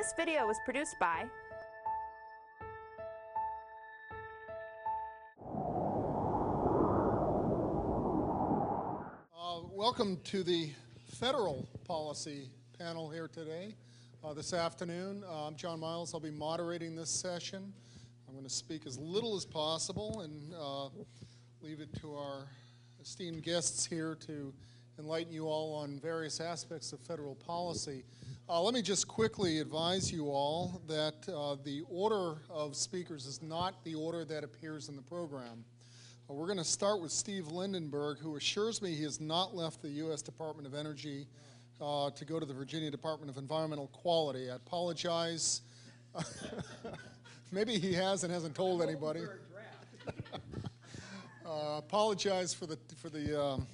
This video was produced by Welcome to the federal policy panel here today, this afternoon. I'm John Miles. I'll be moderating this session. I'm going to speak as little as possible and leave it to our esteemed guests here to enlighten you all on various aspects of federal policy. Let me just quickly advise you all that the order of speakers is not the order that appears in the program. We're going to start with Steve Lindenberg, who assures me he has not left the U.S. Department of Energy to go to the Virginia Department of Environmental Quality. I apologize. Maybe he has and hasn't told anybody. Apologize for the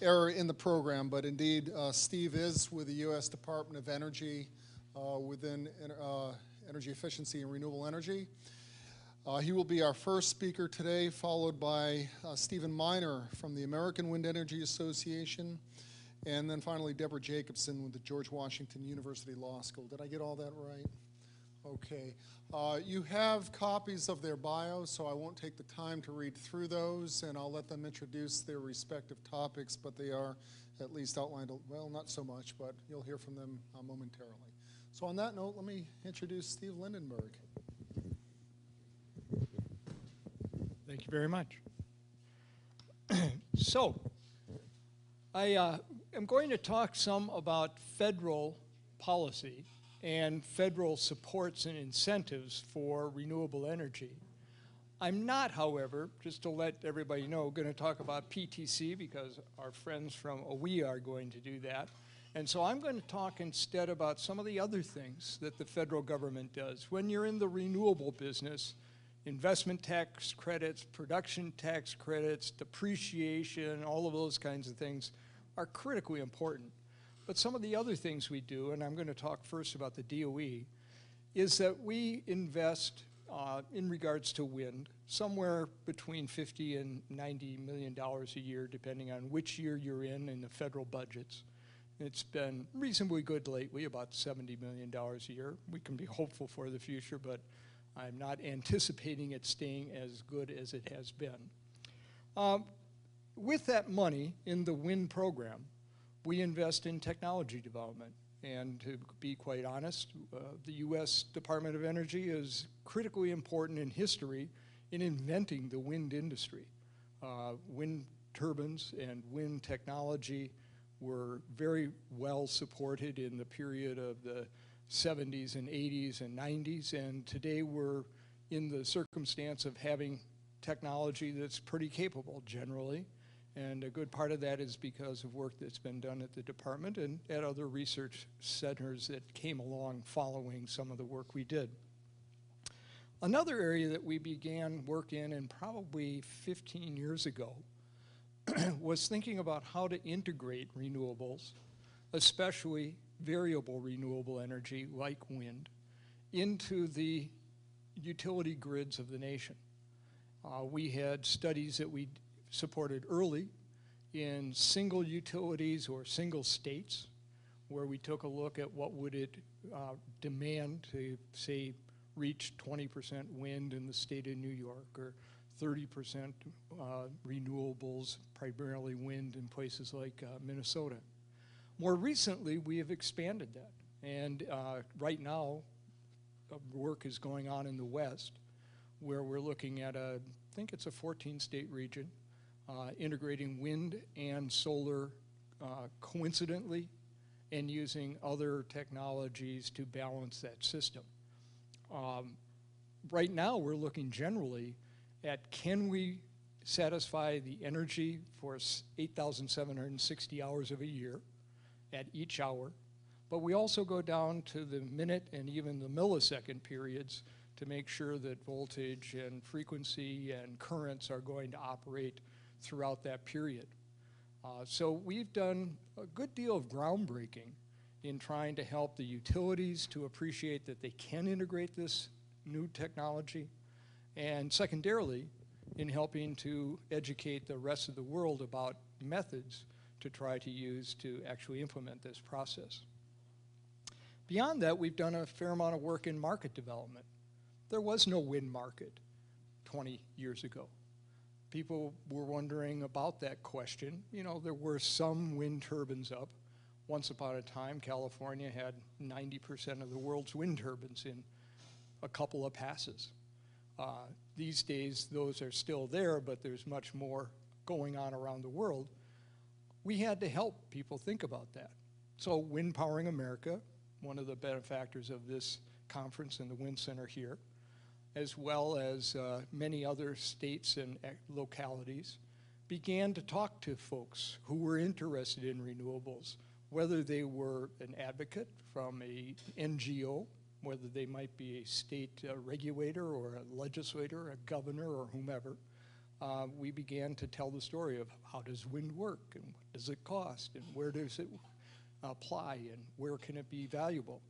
error in the program, but indeed Steve is with the U.S. Department of Energy within energy efficiency and renewable energy. He will be our first speaker today, followed by Stephen Miner from the American Wind Energy Association, and then finally Debra Jacobson with the George Washington University Law School. Did I get all that right? Okay. You have copies of their bios, so I won't take the time to read through those, and I'll let them introduce their respective topics, but they are at least outlined, well, not so much, but you'll hear from them momentarily. So on that note, let me introduce Steve Lindenberg. Thank you very much. So, I am going to talk some about federal policy and federal supports and incentives for renewable energy. I'm not, however, just to let everybody know, going to talk about PTC because our friends from AWEA are going to do that. And so I'm going to talk instead about some of the other things that the federal government does. When you're in the renewable business, investment tax credits, production tax credits, depreciation, all of those kinds of things are critically important. But some of the other things we do, and I'm going to talk first about the DOE, is that we invest in regards to wind somewhere between $50 and $90 million a year, depending on which year you're in the federal budgets. It's been reasonably good lately, about $70 million a year. We can be hopeful for the future, but I'm not anticipating it staying as good as it has been. With that money in the wind program, we invest in technology development. And to be quite honest, the U.S. Department of Energy is critically important in history in inventing the wind industry. Wind turbines and wind technology were very well supported in the period of the 70s and 80s and 90s, and today we're in the circumstance of having technology that's pretty capable generally, and a good part of that is because of work that's been done at the department and at other research centers that came along following some of the work we did. Another area that we began work in probably 15 years ago was thinking about how to integrate renewables, especially variable renewable energy like wind, into the utility grids of the nation. We had studies that we supported early in single utilities or single states, where we took a look at what would it demand to, say, reach 20% wind in the state of New York, or 30% renewables, primarily wind in places like Minnesota. More recently, we have expanded that, and right now, work is going on in the West, where we're looking at I think it's a 14-state region, integrating wind and solar coincidentally, and using other technologies to balance that system. Right now, we're looking generally at can we satisfy the energy for 8,760 hours of a year, at each hour, but we also go down to the minute and even the millisecond periods to make sure that voltage and frequency and currents are going to operate throughout that period. So we've done a good deal of groundbreaking in trying to help the utilities to appreciate that they can integrate this new technology, and secondarily, in helping to educate the rest of the world about methods to try to use to actually implement this process. Beyond that, we've done a fair amount of work in market development. There was no wind market 20 years ago. People were wondering about that question. You know, there were some wind turbines up. Once upon a time, California had 90% of the world's wind turbines in a couple of passes. These days, those are still there, but there's much more going on around the world. We had to help people think about that. So Wind Powering America, one of the benefactors of this conference and the Wind Center here, as well as many other states and localities, began to talk to folks who were interested in renewables, whether they were an advocate from a NGO, whether they might be a state regulator or a legislator, a governor or whomever. We began to tell the story of how does wind work and what does it cost and where does it apply and where can it be valuable.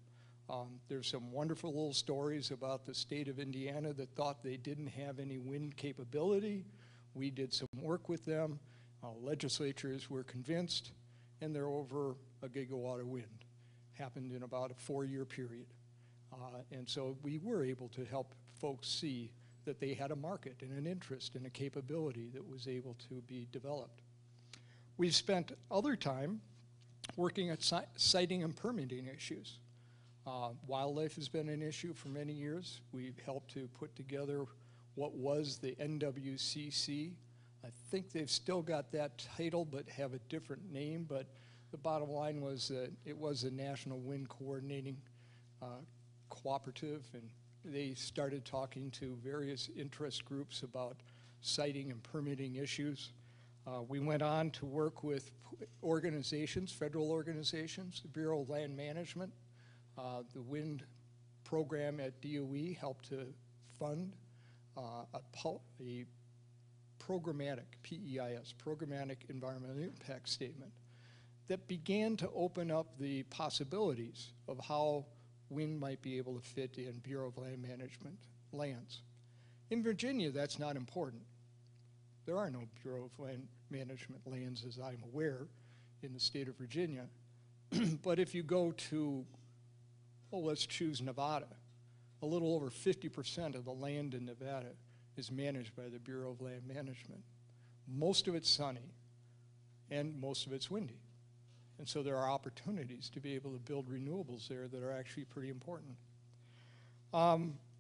There's some wonderful little stories about the state of Indiana that thought they didn't have any wind capability. We did some work with them. Legislatures were convinced, and they're over a gigawatt of wind. Happened in about a 4-year period. And so we were able to help folks see that they had a market and an interest and a capability that was able to be developed. We've spent other time working at siting and permitting issues. Wildlife has been an issue for many years. We've helped to put together what was the NWCC. I think they've still got that title but have a different name, but the bottom line was that it was a National Wind Coordinating Cooperative, and they started talking to various interest groups about siting and permitting issues. We went on to work with organizations, federal organizations, the Bureau of Land Management. The wind program at DOE helped to fund a programmatic, PEIS, Programmatic Environmental Impact Statement, that began to open up the possibilities of how wind might be able to fit in Bureau of Land Management lands. In Virginia, that's not important. There are no Bureau of Land Management lands, as I'm aware, in the state of Virginia. But if you go to, well, let's choose Nevada, a little over 50% of the land in Nevada is managed by the Bureau of Land Management. Most of it's sunny, and most of it's windy. And so there are opportunities to be able to build renewables there that are actually pretty important.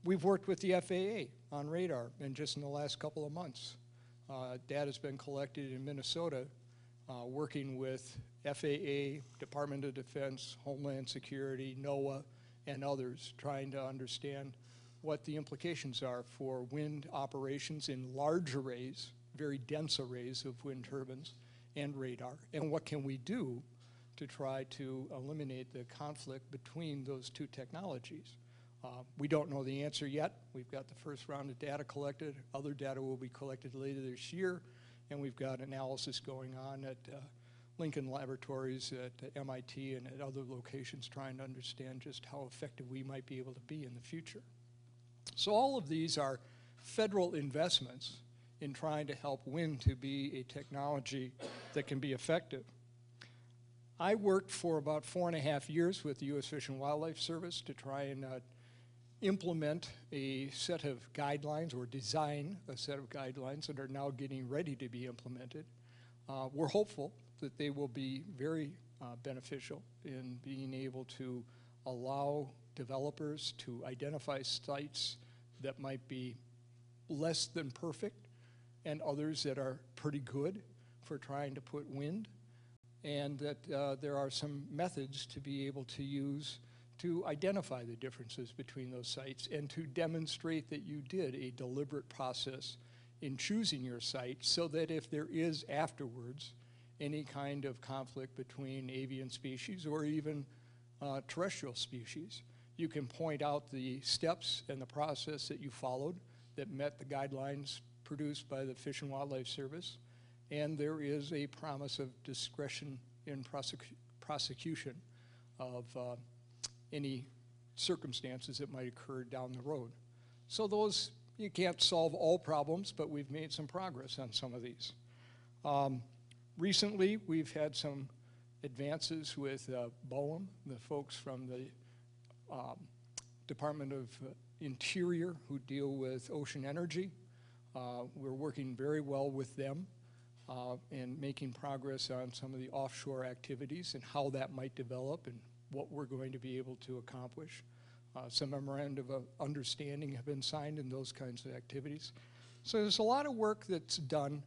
We've worked with the FAA on radar, and just in the last couple of months, data's been collected in Minnesota, working with FAA, Department of Defense, Homeland Security, NOAA, and others, trying to understand what the implications are for wind operations in large arrays, very dense arrays of wind turbines, and radar, and what can we do to try to eliminate the conflict between those two technologies. We don't know the answer yet. We've got the first round of data collected. Other data will be collected later this year, and we've got analysis going on at Lincoln Laboratories, at MIT, and at other locations trying to understand just how effective we might be able to be in the future. So all of these are federal investments in trying to help wind to be a technology that can be effective. I worked for about 4.5 years with the U.S. Fish and Wildlife Service to try and implement a set of guidelines, or design a set of guidelines that are now getting ready to be implemented. We're hopeful that they will be very beneficial in being able to allow developers to identify sites that might be less than perfect and others that are pretty good for trying to put wind, and that there are some methods to be able to use to identify the differences between those sites and to demonstrate that you did a deliberate process in choosing your site, so that if there is afterwards any kind of conflict between avian species or even terrestrial species, you can point out the steps and the process that you followed that met the guidelines produced by the Fish and Wildlife Service, and there is a promise of discretion in prosecution of any circumstances that might occur down the road. So those, you can't solve all problems, but we've made some progress on some of these. Recently, we've had some advances with BOEM, the folks from the Department of Interior, who deal with ocean energy. We're working very well with them and making progress on some of the offshore activities and how that might develop and what we're going to be able to accomplish. Some memorandum of understanding have been signed in those kinds of activities. So there's a lot of work that's done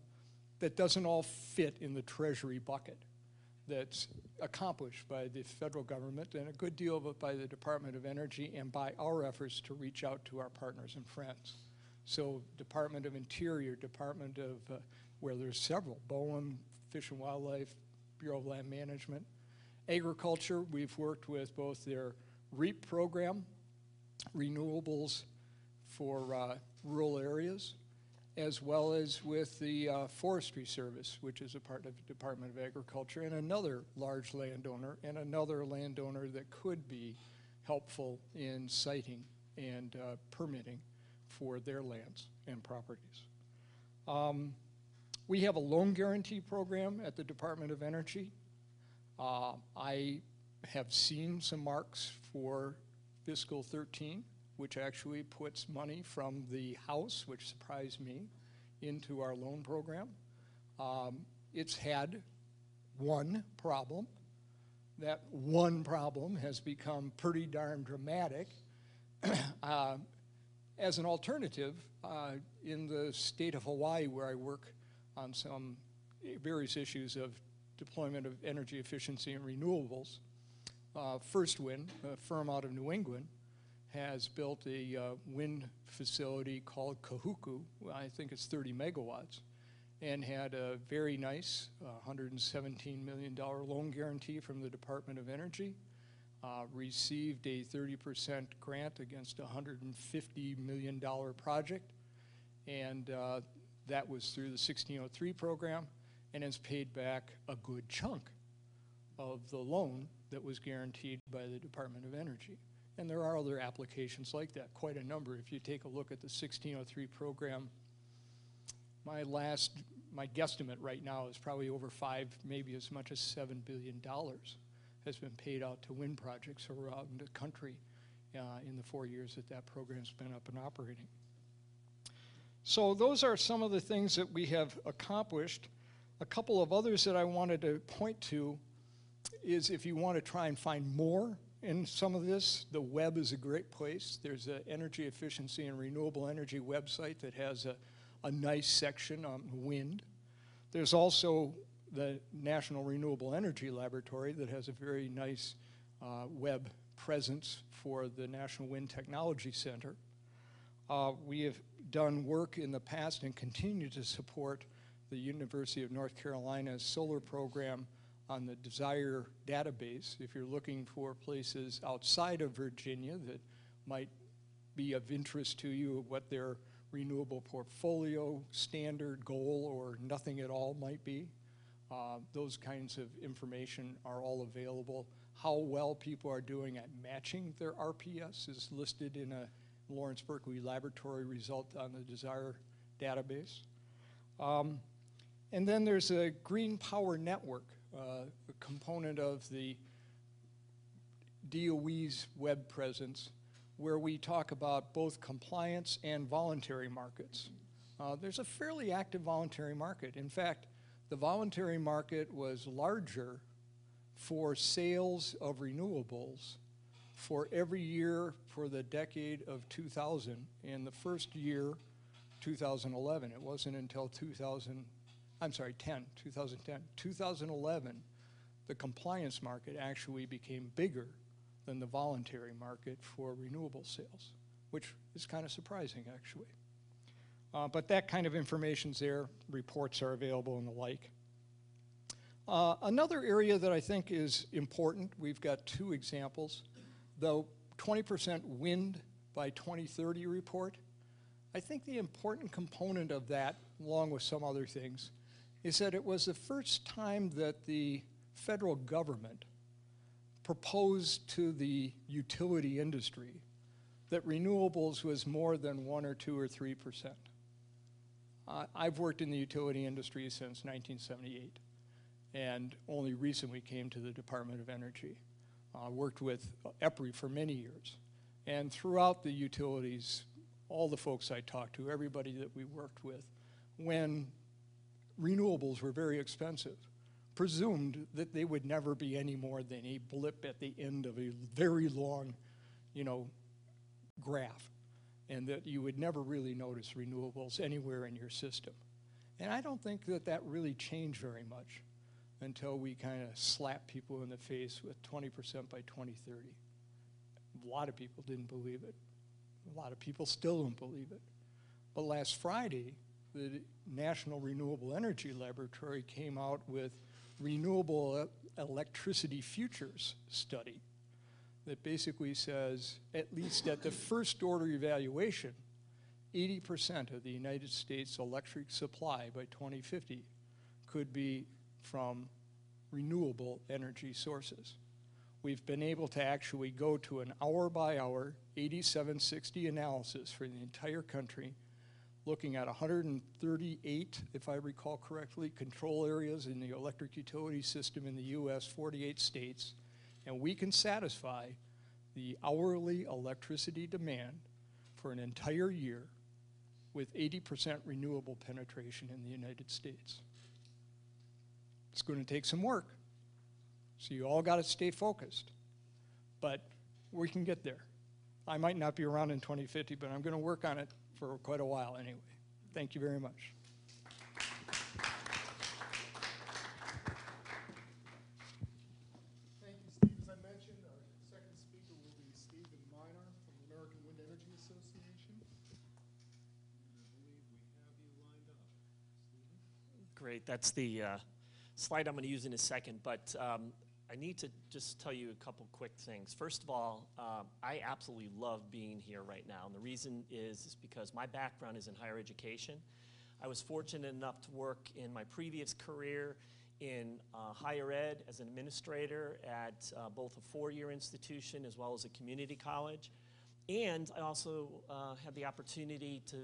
that doesn't all fit in the Treasury bucket, that's accomplished by the federal government and a good deal of it by the Department of Energy and by our efforts to reach out to our partners and friends. So Department of Interior, Department of, where there's several, BOEM, Fish and Wildlife, Bureau of Land Management. Agriculture, we've worked with both their REAP program, renewables for rural areas, as well as with the Forestry Service, which is a part of the Department of Agriculture, and another large landowner, and another landowner that could be helpful in siting and permitting for their lands and properties. We have a loan guarantee program at the Department of Energy. I have seen some marks for Fiscal 13, which actually puts money from the House, which surprised me, into our loan program. It's had one problem. That one problem has become pretty darn dramatic. As an alternative, in the state of Hawaii, where I work on some various issues of deployment of energy efficiency and renewables, First Wind, a firm out of New England, has built a wind facility called Kahuku. I think it's 30 megawatts, and had a very nice $117 million loan guarantee from the Department of Energy, received a 30% grant against a $150 million project, and that was through the 1603 program, and has paid back a good chunk of the loan that was guaranteed by the Department of Energy. And there are other applications like that, quite a number. If you take a look at the 1603 program, my guesstimate right now is probably over 5, maybe as much as $7 billion has been paid out to wind projects around the country in the 4 years that that program's been up and operating. So those are some of the things that we have accomplished. A couple of others that I wanted to point to is if you want to try and find more in some of this, the web is a great place. There's an energy efficiency and renewable energy website that has a nice section on wind. There's also the National Renewable Energy Laboratory that has a very nice web presence for the National Wind Technology Center. We have done work in the past and continue to support the University of North Carolina's solar program on the Desire database. If you're looking for places outside of Virginia that might be of interest to you, what their renewable portfolio standard goal or nothing at all might be, those kinds of information are all available. How well people are doing at matching their RPS is listed in a Lawrence Berkeley Laboratory result on the Desire database. And then there's a Green Power Network, a component of the DOE's web presence, where we talk about both compliance and voluntary markets. There's a fairly active voluntary market. In fact, the voluntary market was larger for sales of renewables for every year for the decade of 2000. In the first year, 2011, it wasn't until 2010, 2011, the compliance market actually became bigger than the voluntary market for renewable sales, which is kind of surprising, actually. But that kind of information's there, reports are available and the like. Another area that I think is important, we've got two examples. The 20% wind by 2030 report, I think the important component of that, along with some other things, is that it was the first time that the federal government proposed to the utility industry that renewables was more than 1 or 2 or 3%. I've worked in the utility industry since 1978 and only recently came to the Department of Energy. worked with EPRI for many years. And throughout the utilities, all the folks I talked to, everybody that we worked with, when renewables were very expensive, presumed that they would never be any more than a blip at the end of a very long, graph, and that you would never really notice renewables anywhere in your system. And I don't think that that really changed very much until we kind of slapped people in the face with 20% by 2030. A lot of people didn't believe it. A lot of people still don't believe it. But last Friday, the National Renewable Energy Laboratory came out with Renewable Electricity Futures study that basically says, at least at the first order evaluation, 80% of the United States electric supply by 2050 could be from renewable energy sources. We've been able to actually go to an hour-by-hour 8760 analysis for the entire country, looking at 138, if I recall correctly, control areas in the electric utility system in the US, 48 states, and we can satisfy the hourly electricity demand for an entire year with 80% renewable penetration in the United States. It's going to take some work, so you all got to stay focused, but we can get there. I might not be around in 2050, but I'm going to work on it for quite a while anyway. Thank you very much. Thank you, Steve. As I mentioned, our second speaker will be Stephen Miner from the American Wind Energy Association. I believe we have you lined up. Stephen? Great. That's the slide I'm going to use in a second, but I need to just tell you a couple quick things. First of all, I absolutely love being here right now, and the reason is because my background is in higher education. I was fortunate enough to work in my previous career in higher ed as an administrator at both a four-year institution as well as a community college. And I also had the opportunity to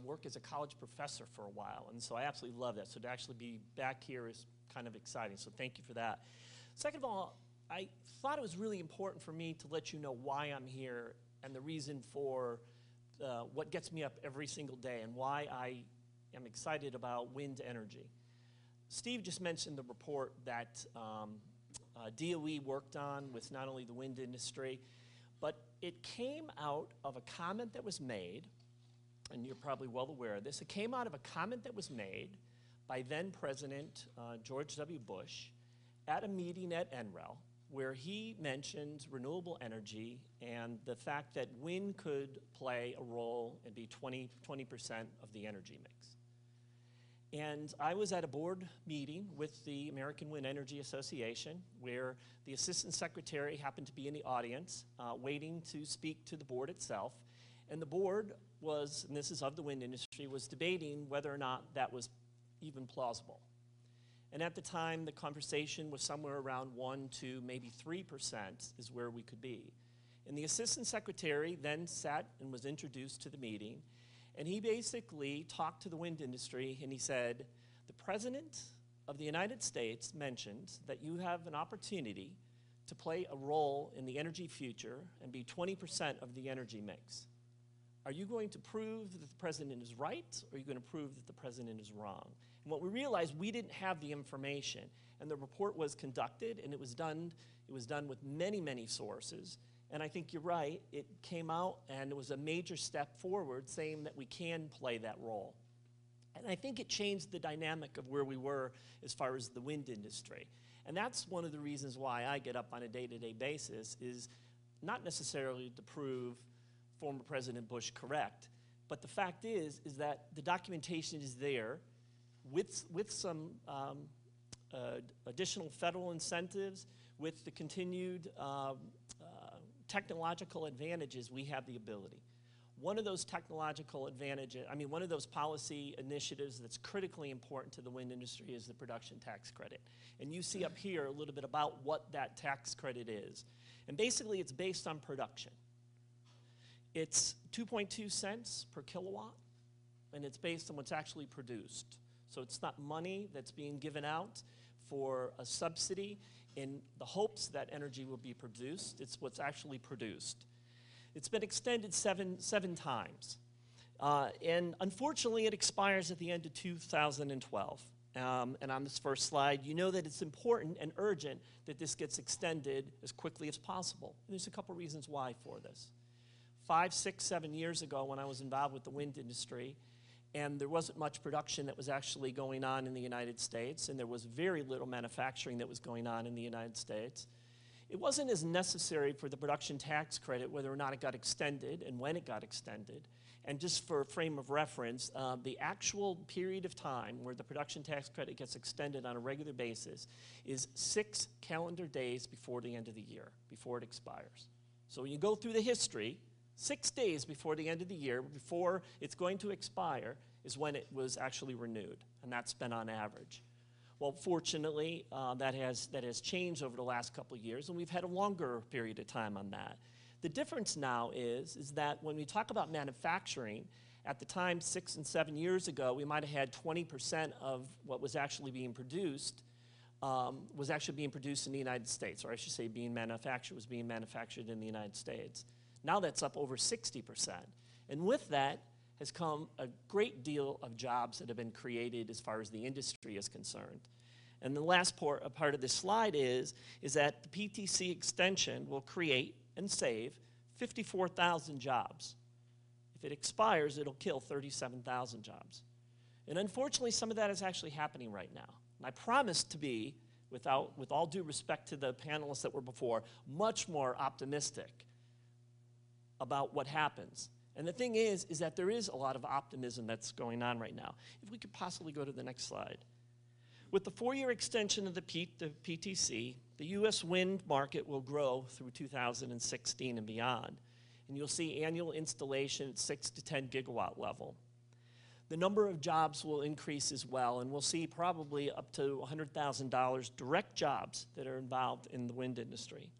work as a college professor for a while, and so I absolutely love that. So to actually be back here is kind of exciting, so thank you for that. Second of all, I thought it was really important for me to let you know why I'm here and the reason for what gets me up every single day and why I am excited about wind energy. Steve just mentioned the report that DOE worked on with not only the wind industry, but it came out of a comment that was made, and you're probably well aware of this. It came out of a comment that was made by then President George W. Bush at a meeting at NREL, where he mentioned renewable energy and the fact that wind could play a role and be 20% of the energy mix. And I was at a board meeting with the American Wind Energy Association where the Assistant Secretary happened to be in the audience waiting to speak to the board itself. And the board was, and this is of the wind industry, was debating whether or not that was even plausible. And at the time, the conversation was somewhere around 1 to maybe 3% is where we could be. And the Assistant Secretary then sat and was introduced to the meeting, and he basically talked to the wind industry, and he said, the President of the United States mentioned that you have an opportunity to play a role in the energy future and be 20% of the energy mix. Are you going to prove that the President is right, or are you going to prove that the President is wrong? And what we realized, we didn't have the information, and the report was conducted, and it was done with many, many sources. And I think you're right, it came out and it was a major step forward saying that we can play that role. And I think it changed the dynamic of where we were as far as the wind industry. And that's one of the reasons why I get up on a day-to-day basis, is not necessarily to prove former President Bush correct, but the fact is that the documentation is there with some additional federal incentives, with the continued technological advantages. We have the ability. One of those technological advantages, one of those policy initiatives that's critically important to the wind industry is the production tax credit. And you see up here a little bit about what that tax credit is. And basically it's based on production. It's 2.2 cents per kilowatt, and it's based on what's actually produced. So it's not money that's being given out for a subsidy in the hopes that energy will be produced. It's what's actually produced. It's been extended seven times. And unfortunately, it expires at the end of 2012. And on this first slide, you know that it's important and urgent that this gets extended as quickly as possible. And there's a couple reasons why for this. 5, 6, 7 years ago when I was involved with the wind industry, and there wasn't much production that was actually going on in the United States, and there was very little manufacturing that was going on in the United States. It wasn't as necessary for the production tax credit whether or not it got extended and when it got extended. And just for a frame of reference, the actual period of time where the production tax credit gets extended on a regular basis is 6 calendar days before the end of the year, before it expires. So when you go through the history, 6 days before the end of the year, before it's going to expire, is when it was actually renewed, and that's been on average. Well, fortunately, that has changed over the last couple of years, and we've had a longer period of time on that. The difference now is that when we talk about manufacturing, at the time 6 and 7 years ago, we might have had 20% of what was actually being produced in the United States, or I should say was being manufactured in the United States. Now that's up over 60%. And with that has come a great deal of jobs that have been created as far as the industry is concerned. And the last part of this slide is that the PTC extension will create and save 54,000 jobs. If it expires, it'll kill 37,000 jobs. And unfortunately, some of that is actually happening right now. And I promise to be, with all due respect to the panelists that were before, much more optimistic about what happens. And the thing is that there is a lot of optimism that's going on right now. If we could possibly go to the next slide. With the 4-year extension of the PTC, the U.S. wind market will grow through 2016 and beyond. And you'll see annual installation at 6 to 10 gigawatt level. The number of jobs will increase as well, and we'll see probably up to $100,000 direct jobs that are involved in the wind industry.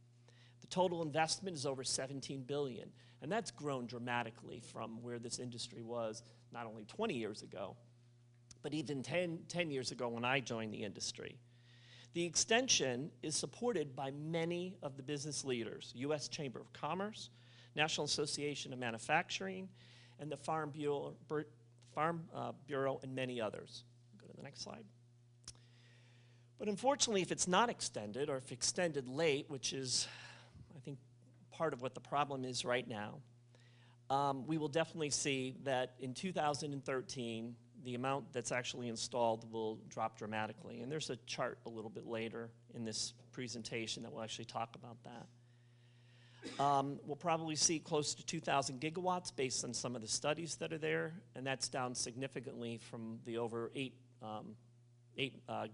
The total investment is over $17 billion, and that's grown dramatically from where this industry was not only 20 years ago, but even 10 years ago when I joined the industry. The extension is supported by many of the business leaders, U.S. Chamber of Commerce, National Association of Manufacturing, and the Farm Bureau, and many others. Go to the next slide. But unfortunately, if it's not extended, or if extended late, which is, I think, part of what the problem is right now, we will definitely see that in 2013, the amount that's actually installed will drop dramatically. And there's a chart a little bit later in this presentation that will actually talk about that. We'll probably see close to 2,000 gigawatts based on some of the studies that are there, and that's down significantly from the over 8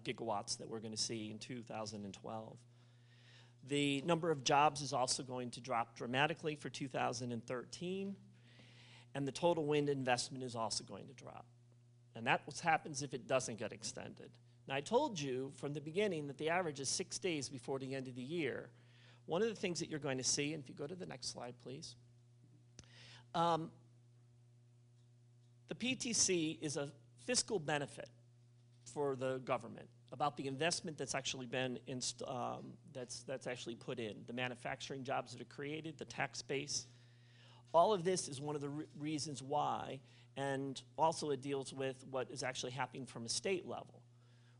gigawatts that we're going to see in 2012. The number of jobs is also going to drop dramatically for 2013, and the total wind investment is also going to drop. And that's what happens if it doesn't get extended. Now, I told you from the beginning that the average is 6 days before the end of the year. One of the things that you're going to see, and if you go to the next slide, please, the PTC is a fiscal benefit for the government about the investment that's actually been that's actually put in, the manufacturing jobs that are created, the tax base. All of this is one of the reasons why, and also it deals with what is actually happening from a state level.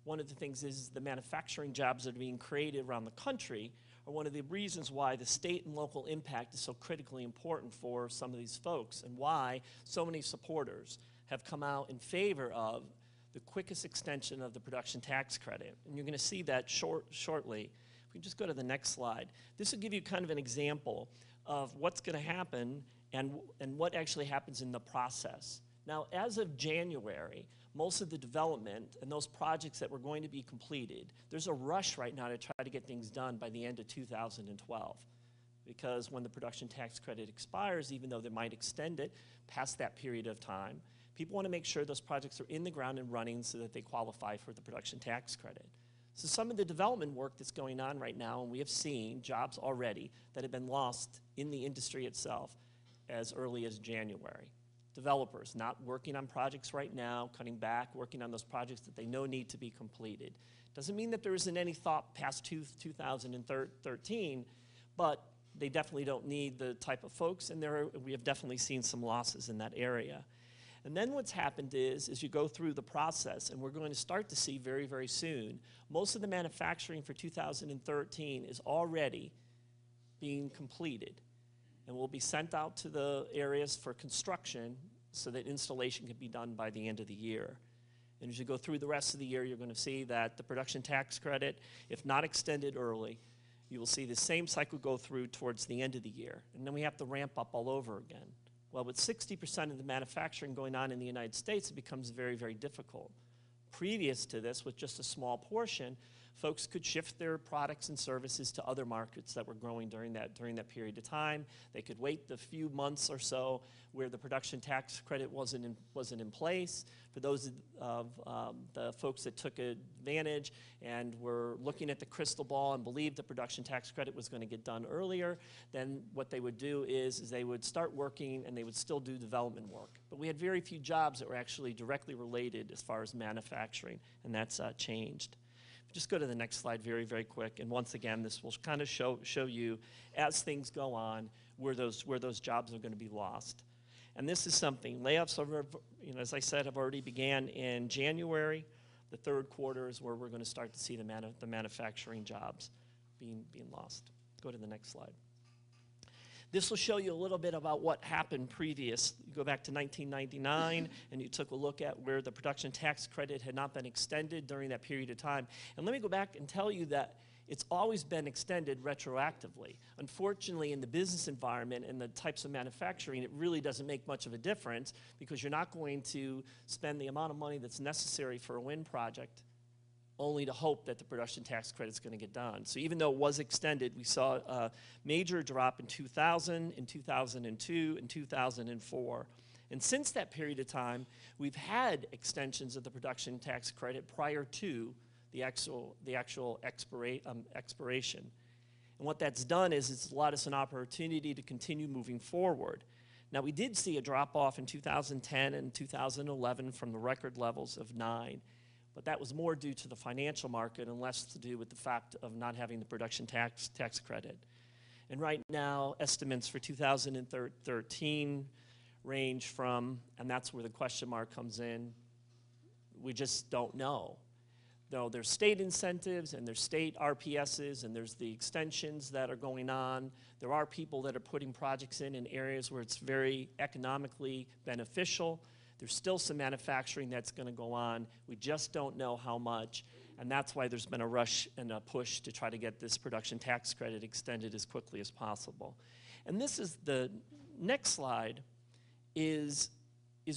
One of the things is the manufacturing jobs that are being created around the country are one of the reasons why the state and local impact is so critically important for some of these folks, and why so many supporters have come out in favor of the quickest extension of the production tax credit. And you're going to see that shortly. If we just go to the next slide. This will give you kind of an example of what's going to happen and what actually happens in the process. Now, as of January, most of the development and those projects that were going to be completed, there's a rush right now to try to get things done by the end of 2012. Because when the production tax credit expires, even though they might extend it past that period of time, people want to make sure those projects are in the ground and running so that they qualify for the production tax credit. So some of the development work that's going on right now, and we have seen jobs already that have been lost in the industry itself as early as January. Developers not working on projects right now, cutting back, working on those projects that they know need to be completed. Doesn't mean that there isn't any thought past 2013, but they definitely don't need the type of folks, and we have definitely seen some losses in that area. And then what's happened is, as you go through the process, and we're going to start to see very, very soon, most of the manufacturing for 2013 is already being completed and will be sent out to the areas for construction so that installation can be done by the end of the year. And as you go through the rest of the year, you're going to see that the production tax credit, if not extended early, you will see the same cycle go through towards the end of the year. And then we have to ramp up all over again. Well, with 60% of the manufacturing going on in the United States, it becomes very, very difficult. Previous to this, with just a small portion, folks could shift their products and services to other markets that were growing during that period of time. They could wait the few months or so where the production tax credit wasn't in place. For those of the folks that took advantage and were looking at the crystal ball and believed the production tax credit was going to get done earlier, then what they would do is they would start working and they would still do development work. But we had very few jobs that were actually directly related as far as manufacturing, and that's changed. Just go to the next slide very, very quick. And once again, this will kind of show you, as things go on, where those jobs are going to be lost. And this is something, layoffs, as I said, have already began in January. The third quarter is where we're going to start to see the manufacturing jobs being lost. Go to the next slide. This will show you a little bit about what happened previous. You go back to 1999, and you took a look at where the production tax credit had not been extended during that period of time. And let me go back and tell you that it's always been extended retroactively. Unfortunately, in the business environment and the types of manufacturing, it really doesn't make much of a difference because you're not going to spend the amount of money that's necessary for a wind project only to hope that the production tax credit is going to get done. So even though it was extended, we saw a major drop in 2000, in 2002, and 2004. And since that period of time, we've had extensions of the production tax credit prior to the actual expiration. And what that's done is it's allowed us an opportunity to continue moving forward. Now, we did see a drop-off in 2010 and 2011 from the record levels of 9. But that was more due to the financial market and less to do with the fact of not having the production tax credit. And right now, estimates for 2013 range from, and that's where the question mark comes in, we just don't know. Though there's state incentives and there's state RPSs and there's the extensions that are going on. There are people that are putting projects in areas where it's very economically beneficial. There's still some manufacturing that's going to go on. We just don't know how much, and that's why there's been a rush and a push to try to get this production tax credit extended as quickly as possible. And this is the next slide is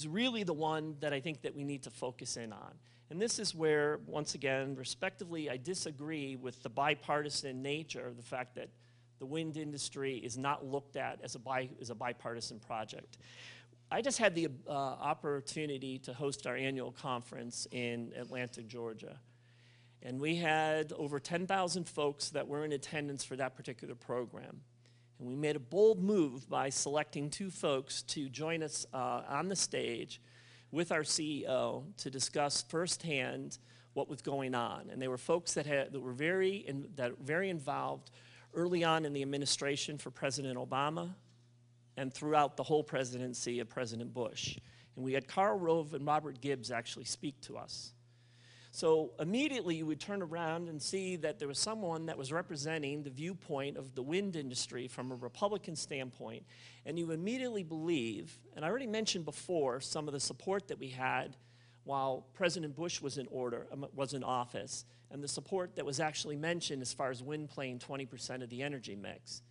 really the one that I think that we need to focus in on. And this is where, once again, respectively, I disagree with the bipartisan nature of the fact that the wind industry is not looked at as a bipartisan project. I just had the opportunity to host our annual conference in Atlanta, Georgia. And we had over 10,000 folks that were in attendance for that particular program. And we made a bold move by selecting 2 folks to join us on the stage with our CEO to discuss firsthand what was going on. And they were folks that were very involved early on in the administration for President Obama and throughout the whole presidency of President Bush. And we had Karl Rove and Robert Gibbs actually speak to us. So immediately you would turn around and see that there was someone that was representing the viewpoint of the wind industry from a Republican standpoint, and you immediately believe, and I already mentioned before some of the support that we had while President Bush was in office, and the support that was actually mentioned as far as wind playing 20% of the energy mix.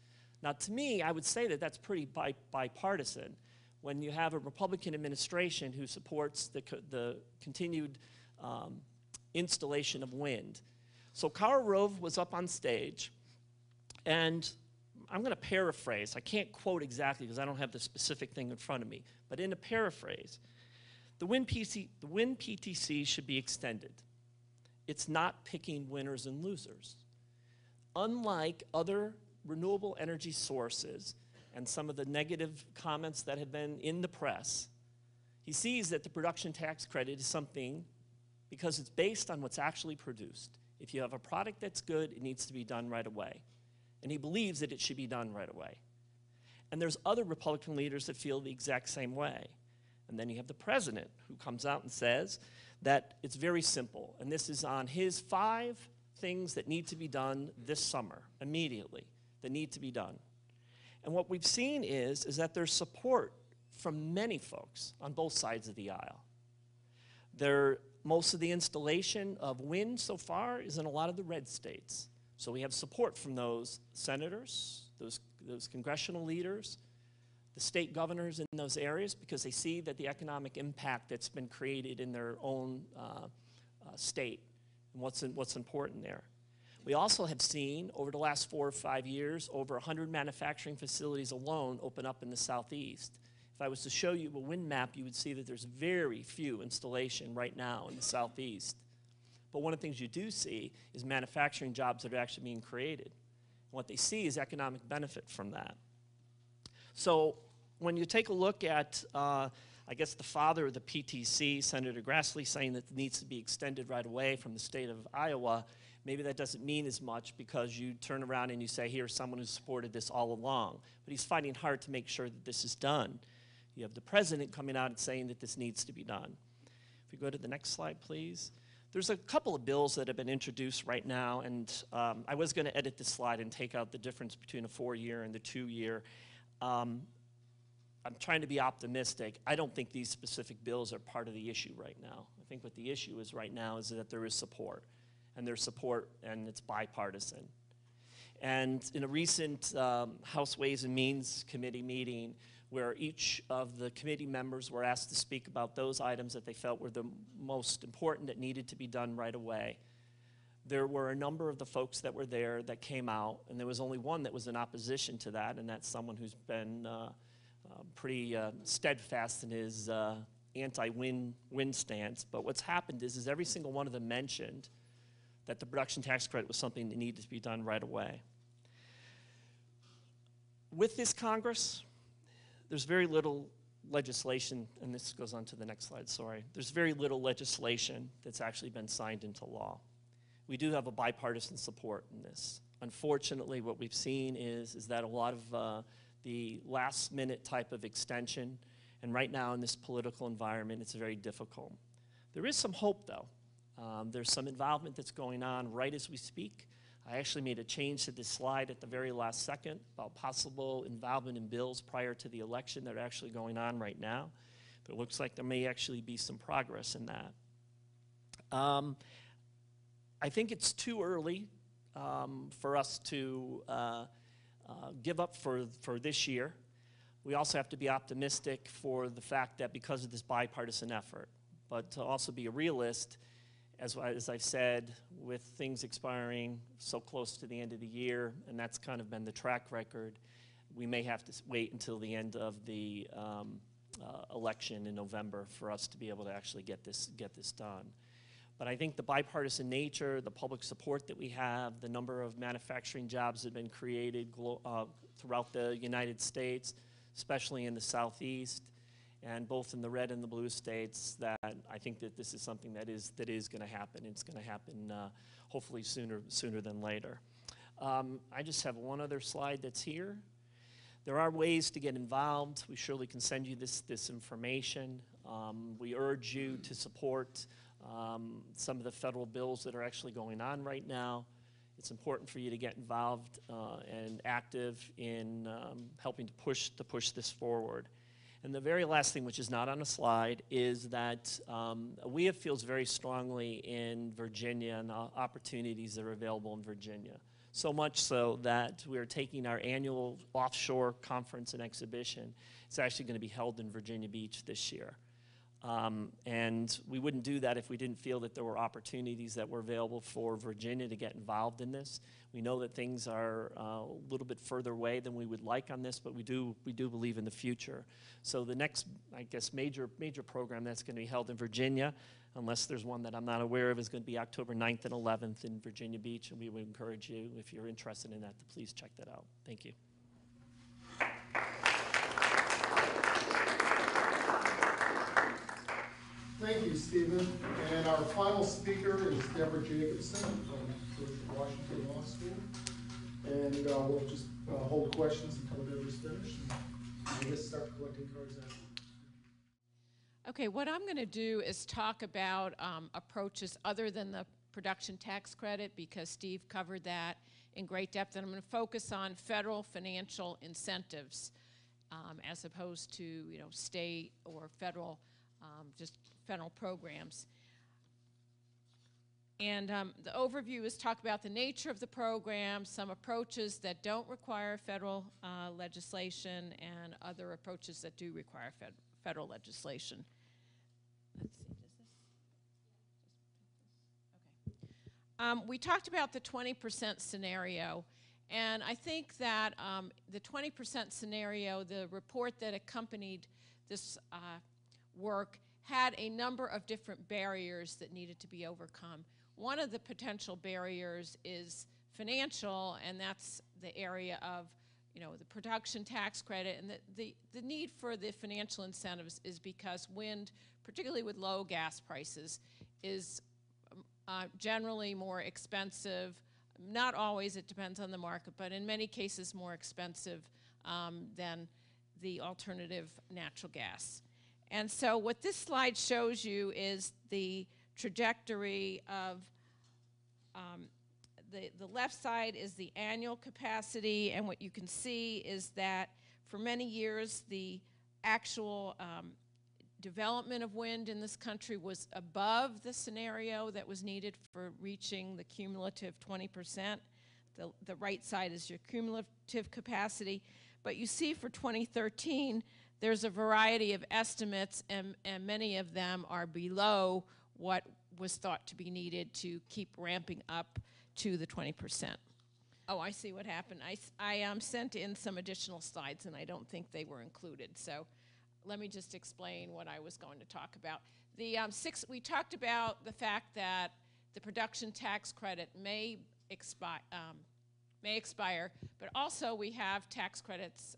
Now, to me, I would say that that's pretty bipartisan when you have a Republican administration who supports the continued installation of wind. So Karl Rove was up on stage, and I'm going to paraphrase. I can't quote exactly because I don't have the specific thing in front of me, but in a paraphrase, the wind PTC should be extended. It's not picking winners and losers. Unlike other renewable energy sources and some of the negative comments that have been in the press, he sees that the production tax credit is something, because it's based on what's actually produced. If you have a product that's good, it needs to be done right away. And he believes that it should be done right away. And there's other Republican leaders that feel the exact same way. And then you have the president who comes out and says that it's very simple. And this is on his 5 things that need to be done this summer, immediately, that need to be done. And what we've seen is that there's support from many folks on both sides of the aisle. Most of the installation of wind so far is in a lot of the red states. So we have support from those senators, those congressional leaders, the state governors in those areas, because they see that the economic impact that's been created in their own state and what's important there. We also have seen, over the last 4 or 5 years, over 100 manufacturing facilities alone open up in the Southeast. If I was to show you a wind map, you would see that there's very few installation right now in the Southeast. But one of the things you do see is manufacturing jobs that are actually being created. And what they see is economic benefit from that. So when you take a look at, I guess, the father of the PTC, Senator Grassley, saying that it needs to be extended right away from the state of Iowa, maybe that doesn't mean as much because you turn around and you say, here's someone who supported this all along. But he's fighting hard to make sure that this is done. You have the president coming out and saying that this needs to be done. If we go to the next slide, please. There's a couple of bills that have been introduced right now, and I was going to edit this slide and take out the difference between a 4-year and the 2-year. I'm trying to be optimistic. I don't think these specific bills are part of the issue right now. I think what the issue is right now is that there is support, and there's support, and it's bipartisan. And in a recent House Ways and Means Committee meeting, where each of the committee members were asked to speak about those items that they felt were the most important that needed to be done right away. There were a number of the folks that were there that came out, and there was only one that was in opposition to that, and that's someone who's been pretty steadfast in his anti-wind stance. But what's happened is every single one of them mentioned that the production tax credit was something that needed to be done right away. With this Congress, there's very little legislation, and this goes on to the next slide, sorry. There's very little legislation that's actually been signed into law. We do have a bipartisan support in this. Unfortunately, what we've seen is that a lot of the last-minute type of extension, and right now in this political environment, it's very difficult. There is some hope, though. There's some involvement that's going on right as we speak. I actually made a change to this slide at the very last second about possible involvement in bills prior to the election that are actually going on right now. But it looks like there may actually be some progress in that. I think it's too early for us to give up for this year. We also have to be optimistic for the fact that because of this bipartisan effort, but to also be a realist, as I've said, with things expiring so close to the end of the year, and that's kind of been the track record, we may have to wait until the end of the election in November for us to be able to actually get this done. But I think the bipartisan nature, the public support that we have, the number of manufacturing jobs that have been created throughout the United States, especially in the Southeast, and both in the red and the blue states, that I think that this is something that is going to happen. It's going to happen hopefully sooner than later. I just have one other slide that's here. There are ways to get involved. We surely can send you this information. We urge you to support some of the federal bills that are actually going on right now. It's important for you to get involved and active in helping to push this forward. And the very last thing, which is not on a slide, is that AWEA feels very strongly in Virginia and the opportunities that are available in Virginia. So much so that we are taking our annual offshore conference and exhibition. It's actually going to be held in Virginia Beach this year. And we wouldn't do that if we didn't feel that there were opportunities that were available for Virginia to get involved in this. We know that things are a little bit further away than we would like on this, but we do believe in the future. So the next, I guess, major program that's going to be held in Virginia, unless there's one that I'm not aware of, is going to be October 9th and 11th in Virginia Beach, and we would encourage you, if you're interested in that, to please check that out. Thank you. Thank you, Stephen. And our final speaker is Debra Jacobson from Washington Law School. And we'll just hold questions until Debra's finished. And we'll just start collecting cards after. Okay, what I'm going to do is talk about approaches other than the production tax credit, because Steve covered that in great depth, and I'm going to focus on federal financial incentives as opposed to, you know, state or federal, just federal programs. And the overview is talk about the nature of the program, some approaches that don't require federal legislation, and other approaches that do require federal legislation. Let's see, does this? Okay. We talked about the 20% scenario, and I think that the 20% scenario, the report that accompanied this work, had a number of different barriers that needed to be overcome. One of the potential barriers is financial, and that's the area of, you know, the production tax credit. And the need for the financial incentives is because wind, particularly with low gas prices, is generally more expensive. Not always, it depends on the market, but in many cases more expensive than the alternative natural gas. And so what this slide shows you is the trajectory of the left side is the annual capacity, and what you can see is that for many years the actual development of wind in this country was above the scenario that was needed for reaching the cumulative 20%. The right side is your cumulative capacity, but you see for 2013 there's a variety of estimates, and many of them are below what was thought to be needed to keep ramping up to the 20%. Oh, I see what happened. I sent in some additional slides, and I don't think they were included. So let me just explain what I was going to talk about. We talked about the fact that the production tax credit may expire, but also we have tax credits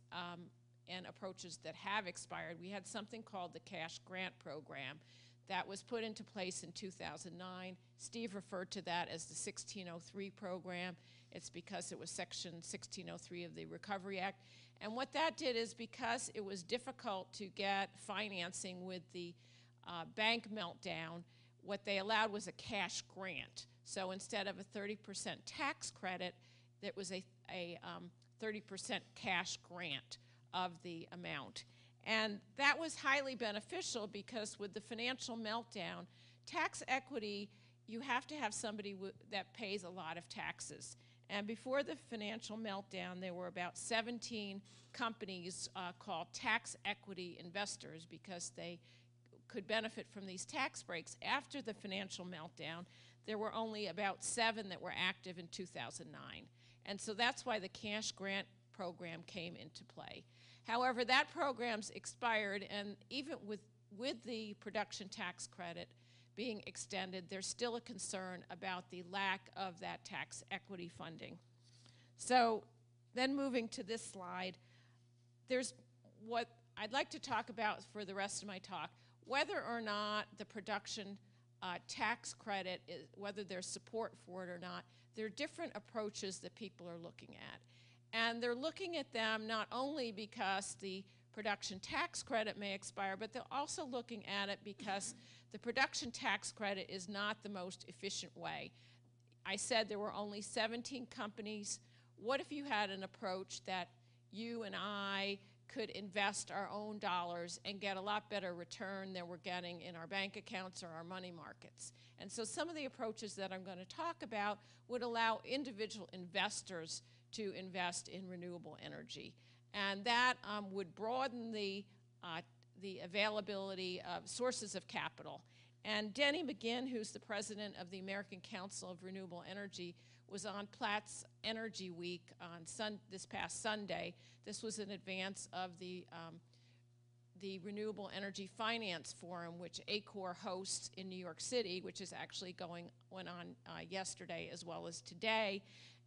and approaches that have expired. We had something called the cash grant program that was put into place in 2009. Steve referred to that as the 1603 program. It's because it was Section 1603 of the Recovery Act. And what that did is, because it was difficult to get financing with the bank meltdown, what they allowed was a cash grant. So instead of a 30% tax credit, it was a 30% cash grant of the amount. And that was highly beneficial because with the financial meltdown, tax equity, you have to have somebody that pays a lot of taxes. And before the financial meltdown, there were about 17 companies called tax equity investors because they could benefit from these tax breaks. After the financial meltdown, there were only about 7 that were active in 2009. And so that's why the cash grant program came into play. However, that program's expired, and even with the production tax credit being extended, there's still a concern about the lack of that tax equity funding. So then moving to this slide, there's what I'd like to talk about for the rest of my talk, whether or not the production tax credit, whether there's support for it or not. There are different approaches that people are looking at. And they're looking at them not only because the production tax credit may expire, but they're also looking at it because the production tax credit is not the most efficient way. I said there were only 17 companies. What if you had an approach that you and I could invest our own dollars and get a lot better return than we're getting in our bank accounts or our money markets? And so some of the approaches that I'm going to talk about would allow individual investors to invest in renewable energy. And that would broaden the availability of sources of capital. And Denny McGinn, who's the president of the American Council of Renewable Energy, was on Platts Energy Week on this past Sunday. This was in advance of the Renewable Energy Finance Forum, which ACOR hosts in New York City, which is actually went on yesterday as well as today.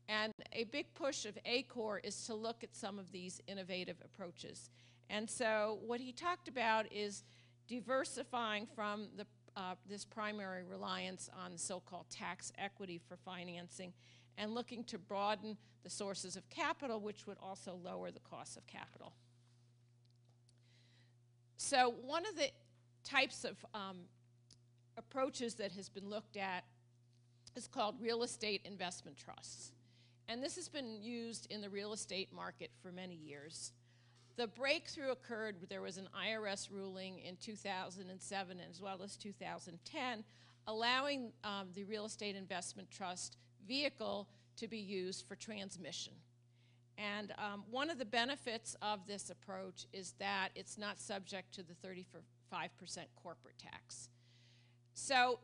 And a big push of ACOR is to look at some of these innovative approaches. And so what he talked about is diversifying from this primary reliance on so-called tax equity for financing and looking to broaden the sources of capital, which would also lower the cost of capital. So one of the types of approaches that has been looked at is called real estate investment trusts. And this has been used in the real estate market for many years. The breakthrough occurred, there was an IRS ruling in 2007 as well as 2010, allowing the real estate investment trust vehicle to be used for transmission. And one of the benefits of this approach is that it's not subject to the 35% corporate tax. So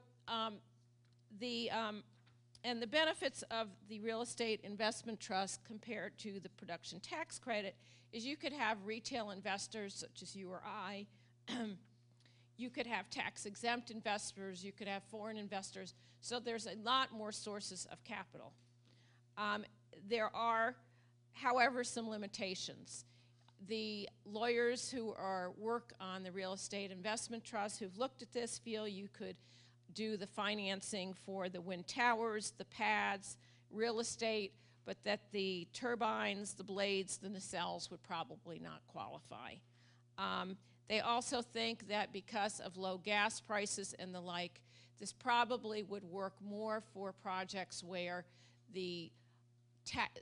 and the benefits of the real estate investment trust compared to the production tax credit is you could have retail investors such as you or I, you could have tax-exempt investors, you could have foreign investors, so there's a lot more sources of capital. There are, however, some limitations. The lawyers who work on the real estate investment trust who've looked at this feel you could do the financing for the wind towers, the pads, real estate, but that the turbines, the blades, the nacelles would probably not qualify. They also think that because of low gas prices and the like, this probably would work more for projects where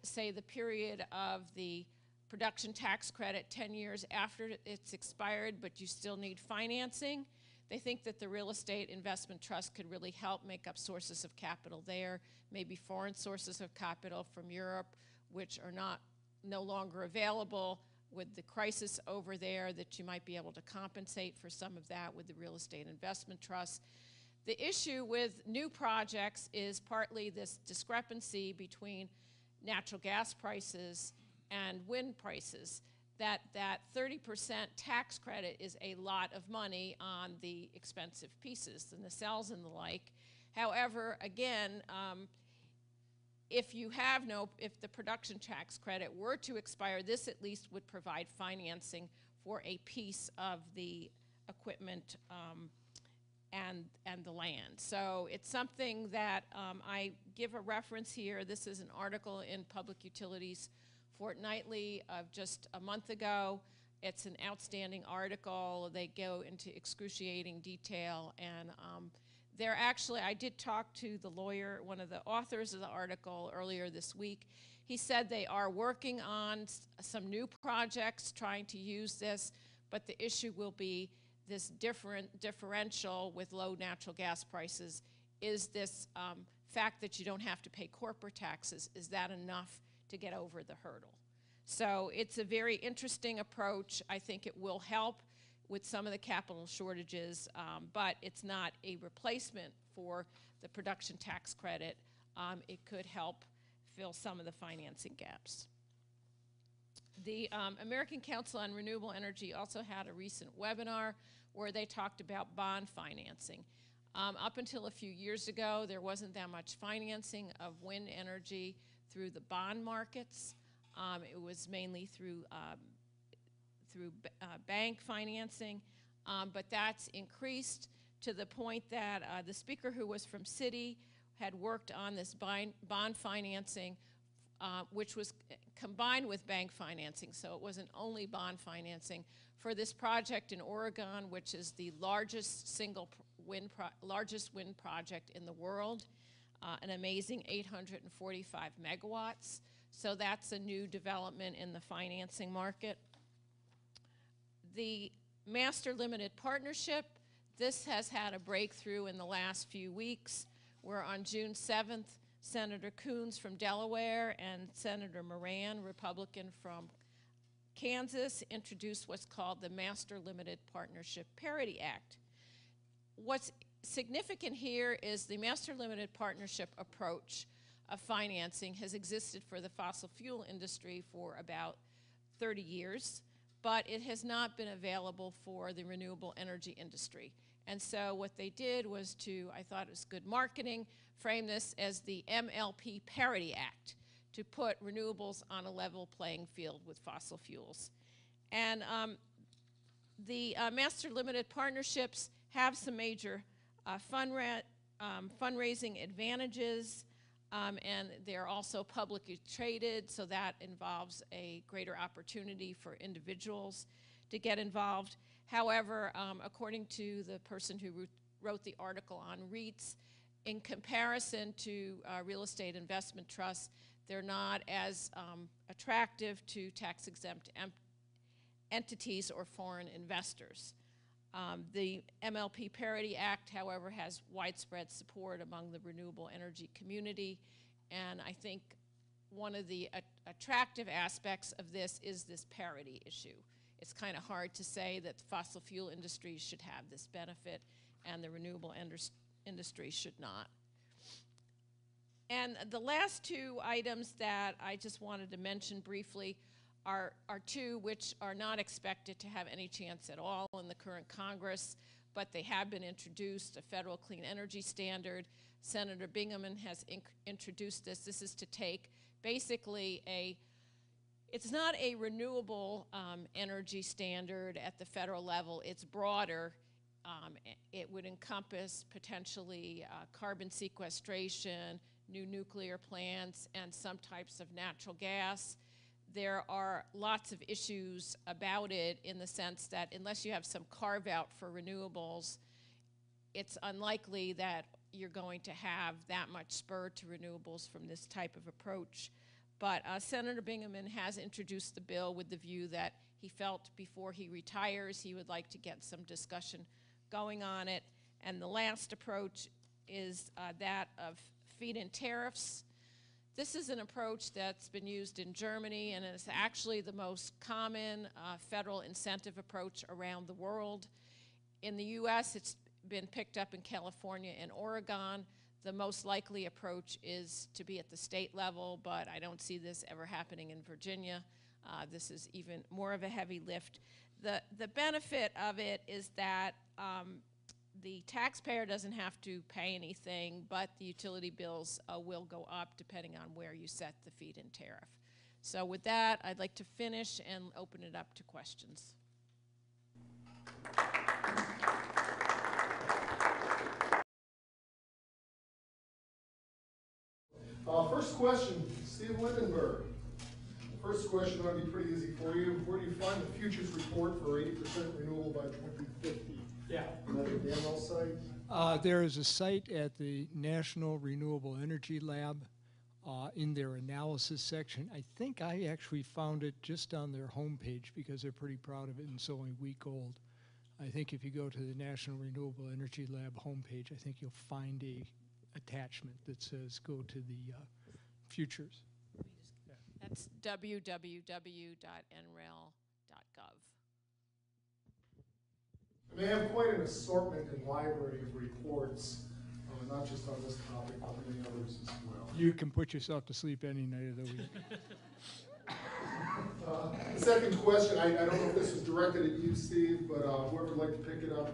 say the period of the production tax credit 10 years after it's expired, but you still need financing. They think that the real estate investment trust could really help make up sources of capital there, maybe foreign sources of capital from Europe, which are no longer available with the crisis over there, that you might be able to compensate for some of that with the real estate investment trust. The issue with new projects is partly this discrepancy between natural gas prices and wind prices. That 30% tax credit is a lot of money on the expensive pieces, the nacelles and the like. However, again, if the production tax credit were to expire, this at least would provide financing for a piece of the equipment and the land. So it's something that I give a reference here. This is an article in Public Utilities Fortnightly of just a month ago. It's an outstanding article. They go into excruciating detail, and I did talk to the lawyer, one of the authors of the article earlier this week. He said they are working on some new projects trying to use this, but the issue will be this differential with low natural gas prices. Is this fact that you don't have to pay corporate taxes, is that enough to get over the hurdle? So it's a very interesting approach. I think it will help with some of the capital shortages, but it's not a replacement for the production tax credit. It could help fill some of the financing gaps. The American Council on Renewable Energy also had a recent webinar where they talked about bond financing. Up until a few years ago, there wasn't that much financing of wind energy through the bond markets. It was mainly through bank financing, but that's increased to the point that the speaker, who was from Citi, had worked on this bond financing, which was combined with bank financing, so it wasn't only bond financing, for this project in Oregon, which is the largest largest wind project in the world, an amazing 845 megawatts. So that's a new development in the financing market. The Master Limited Partnership, this has had a breakthrough in the last few weeks, where on June 7th, Senator Coons from Delaware and Senator Moran, Republican from Kansas, introduced what's called the Master Limited Partnership Parity Act. What's significant here is the Master Limited Partnership approach of financing has existed for the fossil fuel industry for about 30 years, but it has not been available for the renewable energy industry. And so what they did was I thought it was good marketing, frame this as the MLP Parity Act, to put renewables on a level playing field with fossil fuels. And the Master Limited Partnerships have some major fundraising advantages. And they're also publicly traded, so that involves a greater opportunity for individuals to get involved. However, according to the person who wrote the article on REITs, in comparison to real estate investment trusts, they're not as attractive to tax-exempt entities or foreign investors. The MLP Parity Act, however, has widespread support among the renewable energy community, and I think one of the attractive aspects of this is this parity issue. It's kind of hard to say that fossil fuel industries should have this benefit and the renewable industry should not. And the last two items that I just wanted to mention briefly are two which are not expected to have any chance at all in the current Congress, but they have been introduced, a federal clean energy standard. Senator Bingaman has introduced this. This is to take basically it's not a renewable energy standard at the federal level, it's broader. It would encompass potentially carbon sequestration, new nuclear plants, and some types of natural gas. There are lots of issues about it in the sense that unless you have some carve out for renewables, it's unlikely that you're going to have that much spur to renewables from this type of approach. But Senator Bingaman has introduced the bill with the view that he felt before he retires he would like to get some discussion going on it. And the last approach is that of feed-in tariffs. This is an approach that's been used in Germany, and it's actually the most common federal incentive approach around the world. In the US, it's been picked up in California and Oregon. The most likely approach is to be at the state level, but I don't see this ever happening in Virginia. This is even more of a heavy lift. The benefit of it is that the taxpayer doesn't have to pay anything, but the utility bills will go up depending on where you set the feed-in tariff. So with that, I'd like to finish and open it up to questions. First question, Steve Lindenberg. First question ought to be pretty easy for you. Where do you find the futures report for 80% renewable by 2050? Yeah. Is that the DML site? There is a site at the National Renewable Energy Lab in their analysis section. I think I actually found it just on their homepage because they're pretty proud of it and it's only a week old. I think if you go to the National Renewable Energy Lab homepage, I think you'll find a attachment that says go to the futures. That's www.nrel.gov. They have quite an assortment and library of reports, not just on this topic, but many others as well. You can put yourself to sleep any night of the week. The second question, I don't know if this was directed at you, Steve, but whoever would like to pick it up.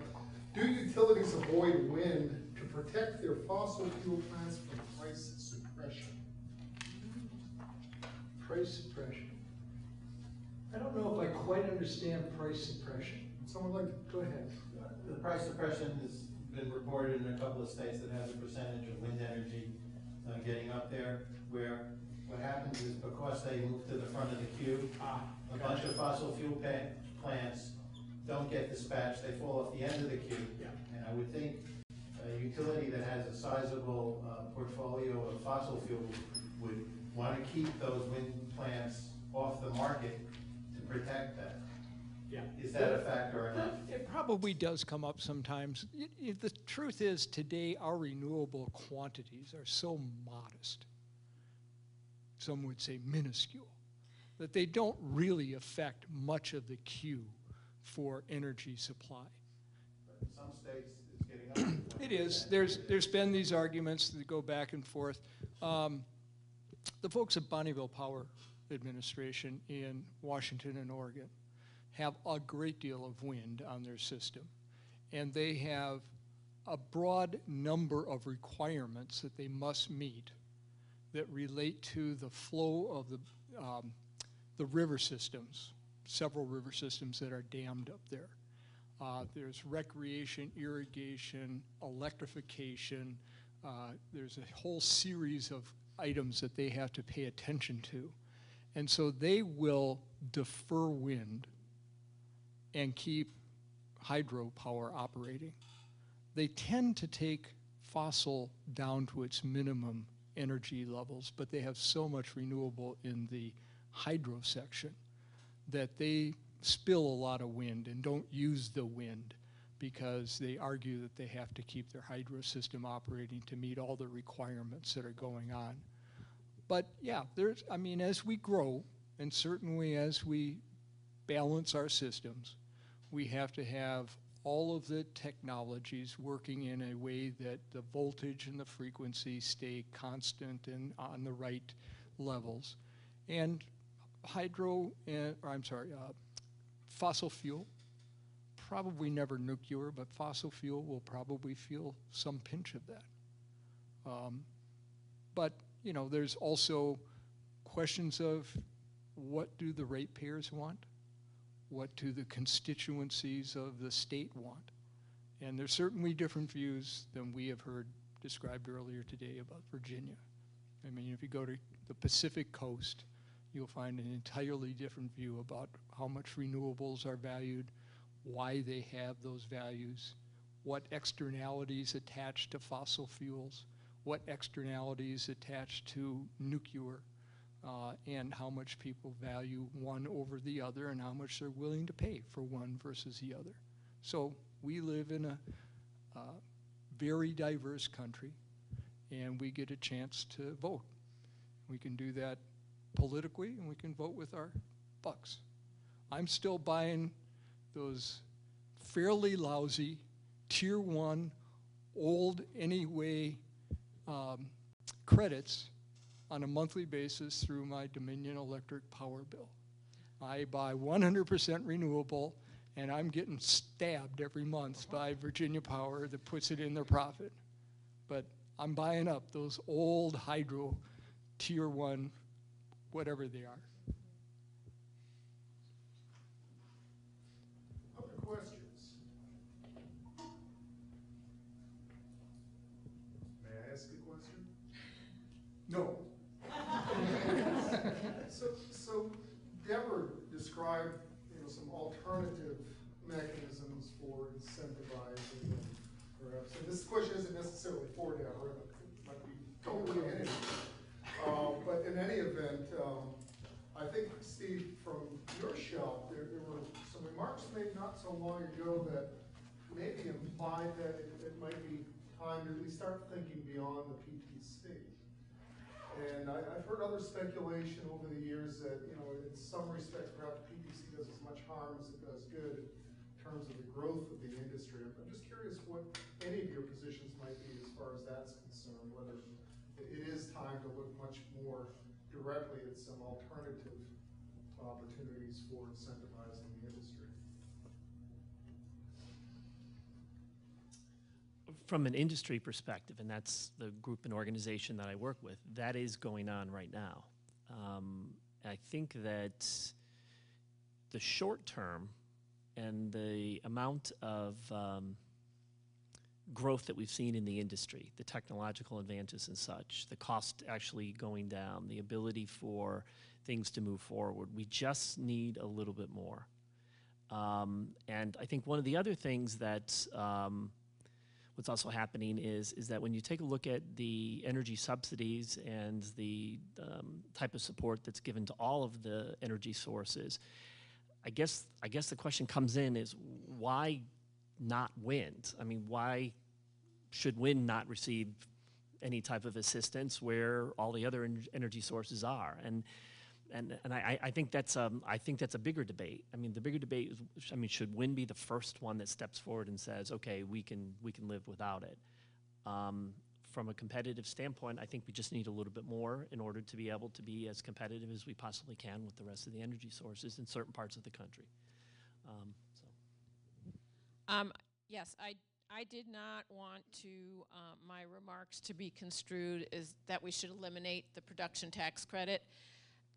Do utilities avoid wind to protect their fossil fuel plants from price suppression? Price suppression. I don't know if I quite understand price suppression. Someone like to go ahead. The price suppression has been reported in a couple of states that has a percentage of wind energy getting up there, where what happens is because they move to the front of the queue, a bunch of fossil fuel plants don't get dispatched, they fall off the end of the queue. Yeah. And I would think a utility that has a sizable portfolio of fossil fuels would want to keep those wind plants off the market to protect that. Yeah. Is that a factor or not? It probably does come up sometimes. The truth is today our renewable quantities are so modest, some would say minuscule, that they don't really affect much of the queue for energy supply. But in some states, it's getting up to 20%. It is. There's been these arguments that go back and forth. The folks at Bonneville Power Administration in Washington and Oregon have a great deal of wind on their system. And they have a broad number of requirements that they must meet that relate to the flow of the river systems, several river systems that are dammed up there. There's recreation, irrigation, electrification. There's a whole series of items that they have to pay attention to. And so they will defer wind and keep hydropower operating. They tend to take fossil down to its minimum energy levels, but they have so much renewable in the hydro section that they spill a lot of wind and don't use the wind because they argue that they have to keep their hydro system operating to meet all the requirements that are going on. But yeah, I mean, as we grow, and certainly as we balance our systems, we have to have all of the technologies working in a way that the voltage and the frequency stay constant and on the right levels. And fossil fuel, probably never nuclear, but fossil fuel will probably feel some pinch of that. But you know, there's also questions of what do the ratepayers want? What do the constituencies of the state want? And there's certainly different views than we have heard described earlier today about Virginia. I mean, if you go to the Pacific Coast, you'll find an entirely different view about how much renewables are valued, why they have those values, what externalities attach to fossil fuels, what externalities attach to nuclear, and how much people value one over the other and how much they're willing to pay for one versus the other. So we live in a very diverse country, and we get a chance to vote. We can do that politically, and we can vote with our bucks. I'm still buying those fairly lousy, tier 1, old anyway credits on a monthly basis through my Dominion electric power bill. I buy 100% renewable, and I'm getting stabbed every month by Virginia Power that puts it in their profit. But I'm buying up those old hydro tier 1, whatever they are. Other questions? May I ask a question? No. So Debra described, some alternative mechanisms for incentivizing, perhaps. And this question isn't necessarily for Debra, it might be totally in it. But in any event, I think, Steve, from your shelf, there were some remarks made not so long ago that maybe implied that it might be time to at least start thinking beyond the PTC. And I've heard other speculation over the years that, in some respects, perhaps the PTC does as much harm as it does good in terms of the growth of the industry. I'm just curious what any of your positions might be as far as that's concerned, whether it is time to look much more directly at some alternative opportunities for incentivizing the industry. From an industry perspective, and that's the group and organization that I work with, that is going on right now. I think that the short term and the amount of growth that we've seen in the industry, the technological advances and such, the cost actually going down, the ability for things to move forward, we just need a little bit more. And I think one of the other things that what's also happening is that when you take a look at the energy subsidies and the type of support that's given to all of the energy sources, I guess the question comes in is why not wind? I mean, why should wind not receive any type of assistance where all the other energy sources are? And I think that's a bigger debate. I mean, the bigger debate is, I mean, should wind be the first one that steps forward and says, okay, we can live without it? From a competitive standpoint, I think we just need a little bit more in order to be able to be as competitive as we possibly can with the rest of the energy sources in certain parts of the country. Yes, I did not want to my remarks to be construed as that we should eliminate the production tax credit.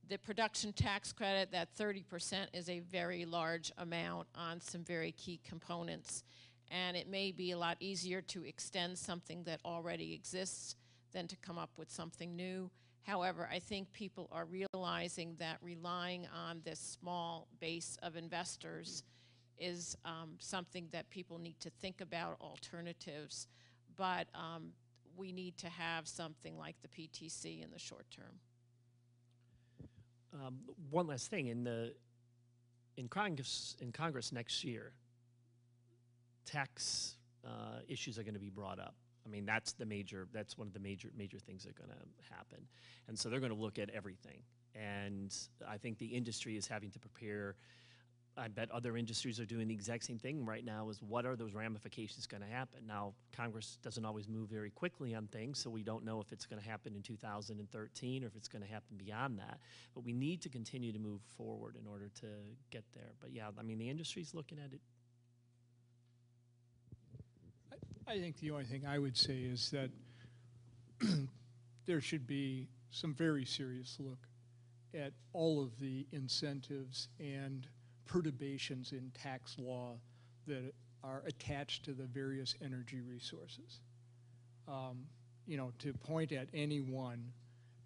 The production tax credit, that 30%, is a very large amount on some very key components. And it may be a lot easier to extend something that already exists than to come up with something new. However, I think people are realizing that relying on this small base of investors is something that people need to think about alternatives, but we need to have something like the PTC in the short term. One last thing, in Congress next year, tax issues are going to be brought up. I mean, that's one of the major things that are going to happen. And so they're going to look at everything. And I think the industry is having to prepare. I bet other industries are doing the exact same thing right now, is what are those ramifications going to happen? Now, Congress doesn't always move very quickly on things, so we don't know if it's going to happen in 2013 or if it's going to happen beyond that. But we need to continue to move forward in order to get there. But yeah, I mean, the industry's looking at it. I think the only thing I would say is that there should be some very serious look at all of the incentives and perturbations in tax law that are attached to the various energy resources. You know, to point at any one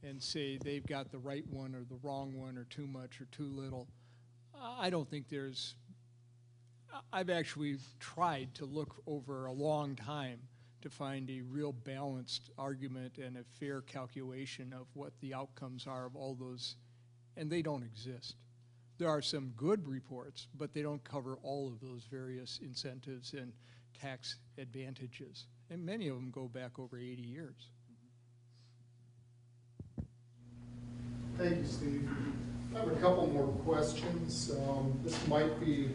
and say they've got the right one or the wrong one or too much or too little, I don't think there's, I've actually tried to look over a long time to find a real balanced argument and a fair calculation of what the outcomes are of all those, and they don't exist. There are some good reports, but they don't cover all of those various incentives and tax advantages. And many of them go back over 80 years. Thank you, Steve. I have a couple more questions. This might be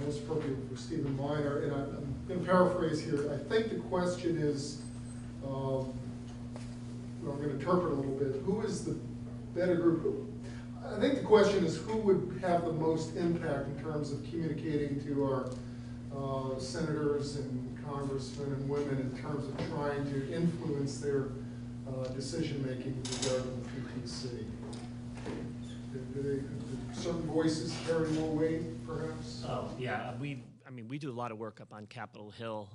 most appropriate for Stephen Miner, and I'm going to paraphrase here. I think the question is, I'm going to interpret a little bit, who is the better group? I think the question is who would have the most impact in terms of communicating to our senators and congressmen and women in terms of trying to influence their decision-making with regard to the PTC. Do certain voices carry more weight, perhaps? Oh, yeah. We do a lot of work up on Capitol Hill,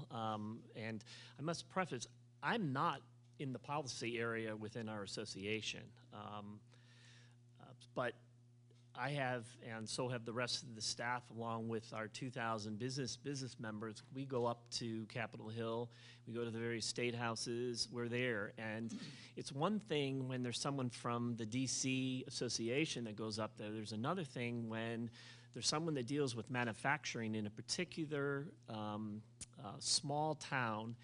and I must preface, I'm not in the policy area within our association, but I have, and so have the rest of the staff, along with our 2,000 business members. We go up to Capitol Hill. We go to the various state houses. We're there. And it's one thing when there's someone from the D.C. Association that goes up there. There's another thing when there's someone that deals with manufacturing in a particular small town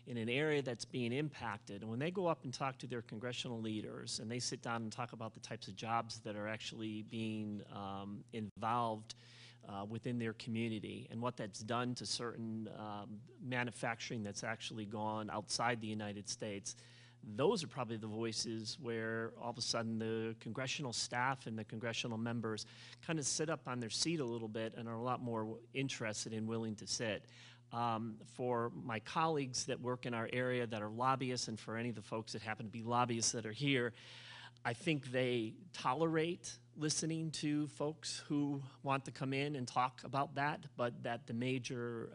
in an area that's being impacted. And when they go up and talk to their congressional leaders and they sit down and talk about the types of jobs that are actually being involved within their community and what that's done to certain manufacturing that's actually gone outside the United States, those are probably the voices where all of a sudden the congressional staff and the congressional members kind of sit up on their seat a little bit and are a lot more interested and willing to sit. For my colleagues that work in our area that are lobbyists, and for any of the folks that happen to be lobbyists that are here, I think they tolerate listening to folks who want to come in and talk about that, but that the major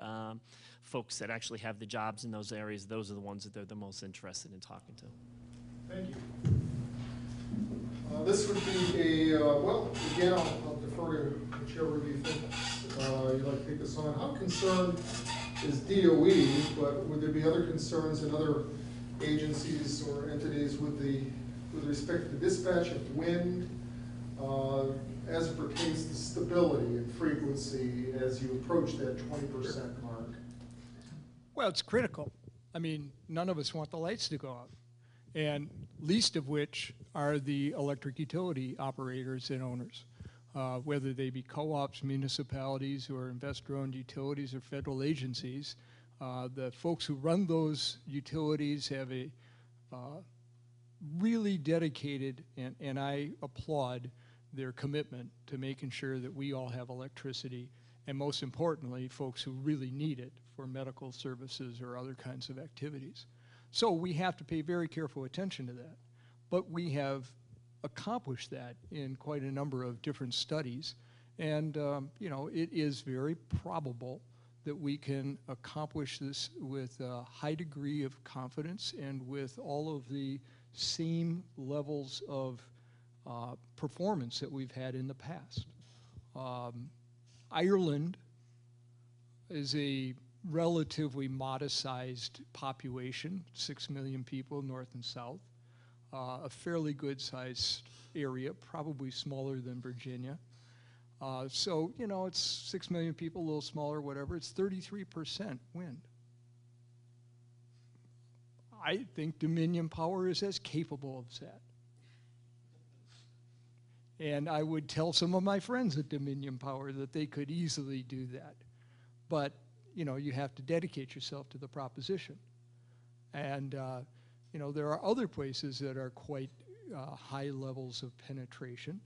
folks that actually have the jobs in those areas, those are the ones that they're the most interested in talking to. Thank you. This would be a, well, again, I'll defer to whichever of you think you'd like to take this on. How concerned is DOE, but would there be other concerns in other agencies or entities with respect to the dispatch of wind as it pertains to stability and frequency as you approach that 20% mark? Well, it's critical. I mean, none of us want the lights to go out, and least of which are the electric utility operators and owners. Whether they be co-ops, municipalities, or investor-owned utilities or federal agencies, the folks who run those utilities have a really dedicated, and I applaud their commitment to making sure that we all have electricity, and most importantly, folks who really need it for medical services or other kinds of activities. So we have to pay very careful attention to that. But we have accomplished that in quite a number of different studies. And, you know, it is very probable that we can accomplish this with a high degree of confidence and with all of the same levels of performance that we've had in the past. Ireland is a relatively modest-sized population, 6 million people, north and south. A fairly good-sized area, probably smaller than Virginia. So, you know, it's 6 million people, a little smaller, whatever. It's 33% wind. I think Dominion Power is as capable of that. And I would tell some of my friends at Dominion Power that they could easily do that. But, you know, you have to dedicate yourself to the proposition. And, you know, there are other places that are quite high levels of penetration.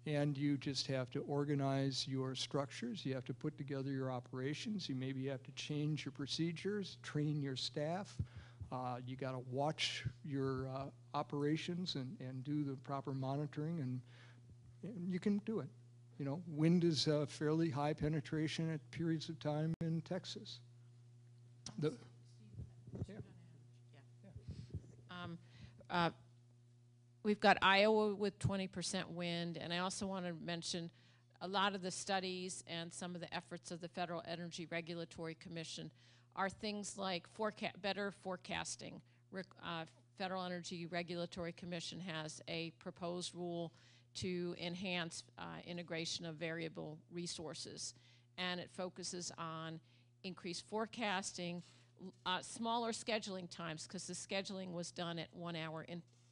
And you just have to organize your structures. You have to put together your operations. You maybe have to change your procedures, train your staff. You got to watch your operations and do the proper monitoring, and you can do it. You know, wind is fairly high penetration at periods of time in Texas. We've got Iowa with 20% wind, and I also want to mention a lot of the studies and some of the efforts of the Federal Energy Regulatory Commission are things like better forecasting. Federal Energy Regulatory Commission has a proposed rule to enhance integration of variable resources, and it focuses on increased forecasting, smaller scheduling times, because the scheduling was done at 1 hour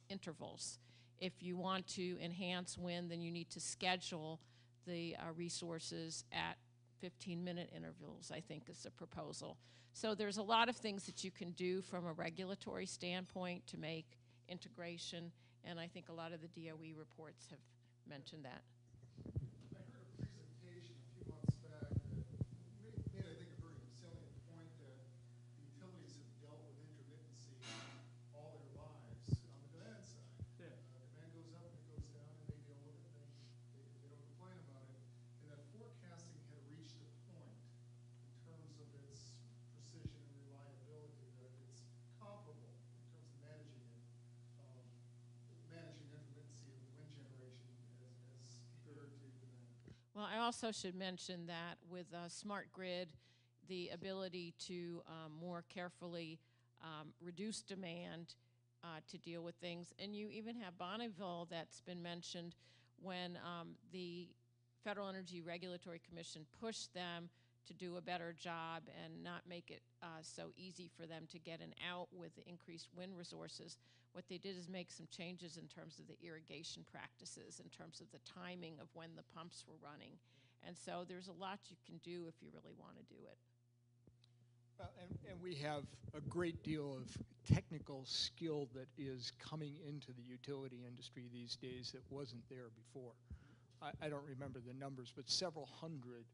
intervals. If you want to enhance wind, then you need to schedule the resources at 15-minute intervals, I think is the proposal. So there's a lot of things that you can do from a regulatory standpoint to make integration, and I think a lot of the DOE reports have mentioned that. I heard a presentation a few months back that made I think, a very salient point that the utilities have dealt with intermittency all their lives on the demand side. Yeah. Demand goes up and it goes down, and they deal with it, and they don't complain about it. And that forecasting had reached a point in terms of its precision and reliability that it's comparable in terms of managing it, managing intermittency of wind generation as compared to demand. Well, I also should mention that with a smart grid, the ability to more carefully reduce demand to deal with things. And you even have Bonneville that's been mentioned when the Federal Energy Regulatory Commission pushed them to do a better job and not make it so easy for them to get an out with the increased wind resources. What they did is make some changes in terms of the irrigation practices, in terms of the timing of when the pumps were running. And so there's a lot you can do if you really want to do it. Well, and we have a great deal of technical skill that is coming into the utility industry these days that wasn't there before. I don't remember the numbers, but several hundred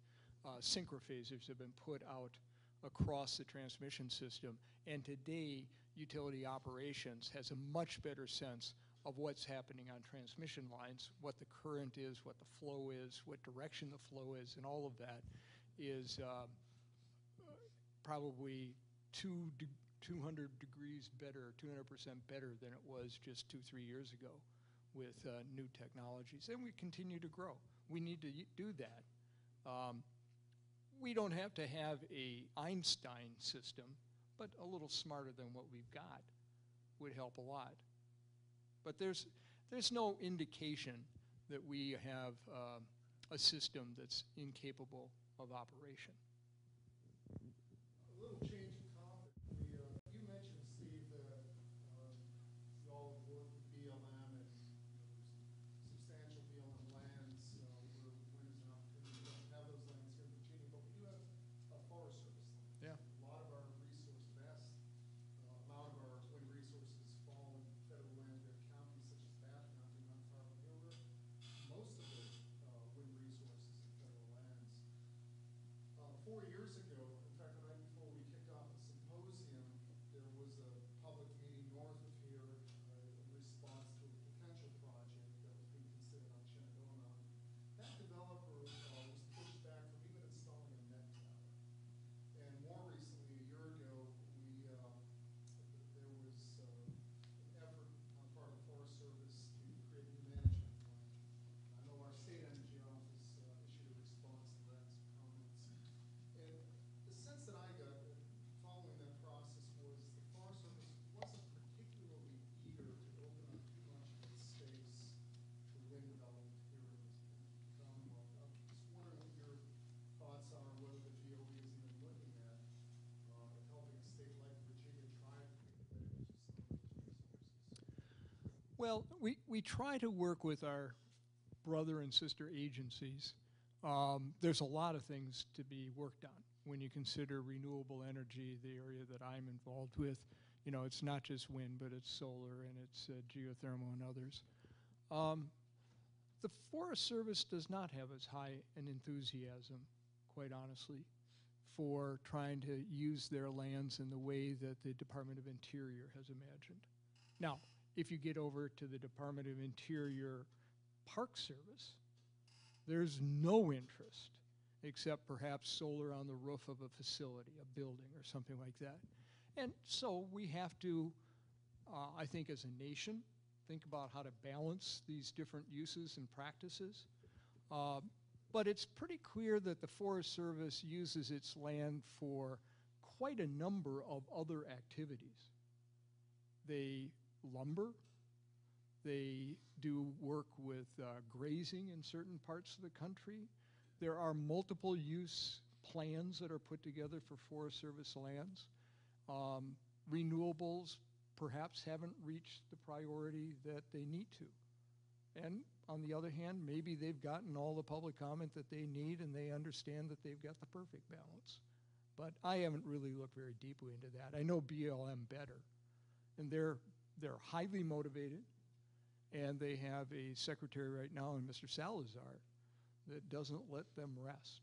synchrophasers have been put out across the transmission system, and today utility operations has a much better sense of what's happening on transmission lines, what the current is, what the flow is, what direction the flow is, and all of that is probably 200 degrees better, 200% better than it was just 2-3 years ago with new technologies. And we continue to grow. We need to do that. We don't have to have a Einstein system, but a little smarter than what we've got would help a lot. But there's no indication that we have a system that's incapable of operation. A little change of topic. You mentioned, Steve, that you all have worked with BLM, and there's substantial BLM lands where wind is an opportunity. We don't have those lands here in Virginia, but we do have Forest Service lands. Yeah. A lot of our vast amount of our wind resources fall in federal land. We have counties such as Bath County, not far from here, where most of the wind resources in federal lands. 4 years ago, in fact, the night before we kicked off the symposium, there was a public meeting north of here in response to a potential project that was being considered on Shenandoah Mountain. That developer was pushed back from even installing a net tower. And more recently, a year ago, there was an effort on the part of the Well, we try to work with our brother and sister agencies. There's a lot of things to be worked on when you consider renewable energy, the area that I'm involved with. You know, it's not just wind, but it's solar and it's geothermal and others. The Forest Service does not have as high an enthusiasm, quite honestly, for trying to use their lands in the way that the Department of Interior has imagined. Now, if you get over to the Department of Interior Park Service, there's no interest except perhaps solar on the roof of a facility, a building or something like that. And so we have to, I think as a nation, think about how to balance these different uses and practices. But it's pretty clear that the Forest Service uses its land for quite a number of other activities. They lumber, they do work with grazing in certain parts of the country. There are multiple use plans that are put together for Forest Service lands. Renewables perhaps haven't reached the priority that they need to. And on the other hand, maybe they've gotten all the public comment that they need and they understand that they've got the perfect balance. But I haven't really looked very deeply into that. I know BLM better. And they're highly motivated, and they have a secretary right now in Mr. Salazar that doesn't let them rest.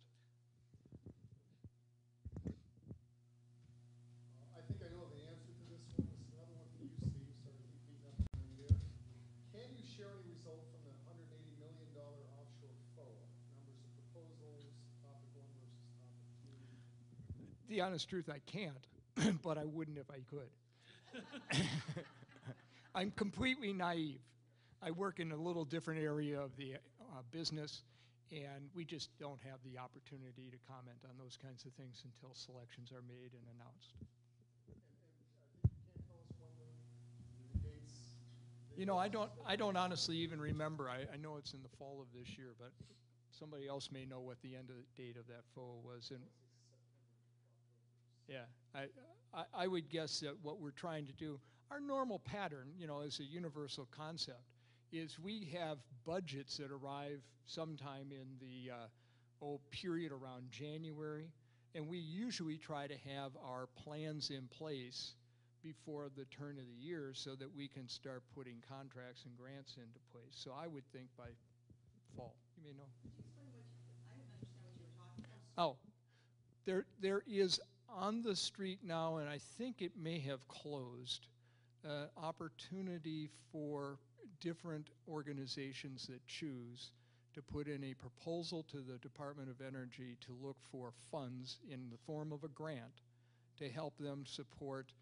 I think I know the answer to this one. This is another one for you, Steve. Sorry to keep beating up on you there. Can you share any result from the $180 million offshore FOA? Numbers of proposals, topic 1 versus topic 2. The honest truth, I can't, but I wouldn't if I could. I'm completely naive. I work in a little different area of the business, and we just don't have the opportunity to comment on those kinds of things until selections are made and announced. And I think you can't tell us when the dates. You know, I don't honestly even remember. I know it's in the fall of this year, but somebody else may know what the end of the date of that FOA was. And yeah, I would guess that what we're trying to do, our normal pattern, you know, as a universal concept, is we have budgets that arrive sometime in the period around January, and we usually try to have our plans in place before the turn of the year so that we can start putting contracts and grants into place. So I would think by fall. You may know. Could you explain I didn't understand what you were talking about. Oh, there is on the street now, and I think it may have closed, opportunity for different organizations that choose to put in a proposal to the Department of Energy to look for funds in the form of a grant to help them support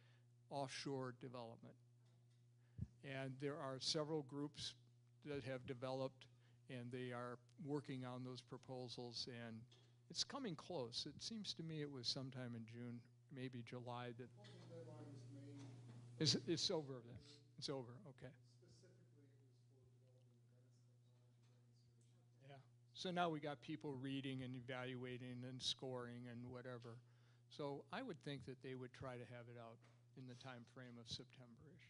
offshore development. And there are several groups that have developed, and they are working on those proposals, and it's coming close. It seems to me it was sometime in June, maybe July that. The deadline was May. It's over then. It's over, okay. Specifically, it was for developing advanced technology. Yeah. So now we got people reading and evaluating and scoring and whatever. So I would think that they would try to have it out in the time frame of September-ish.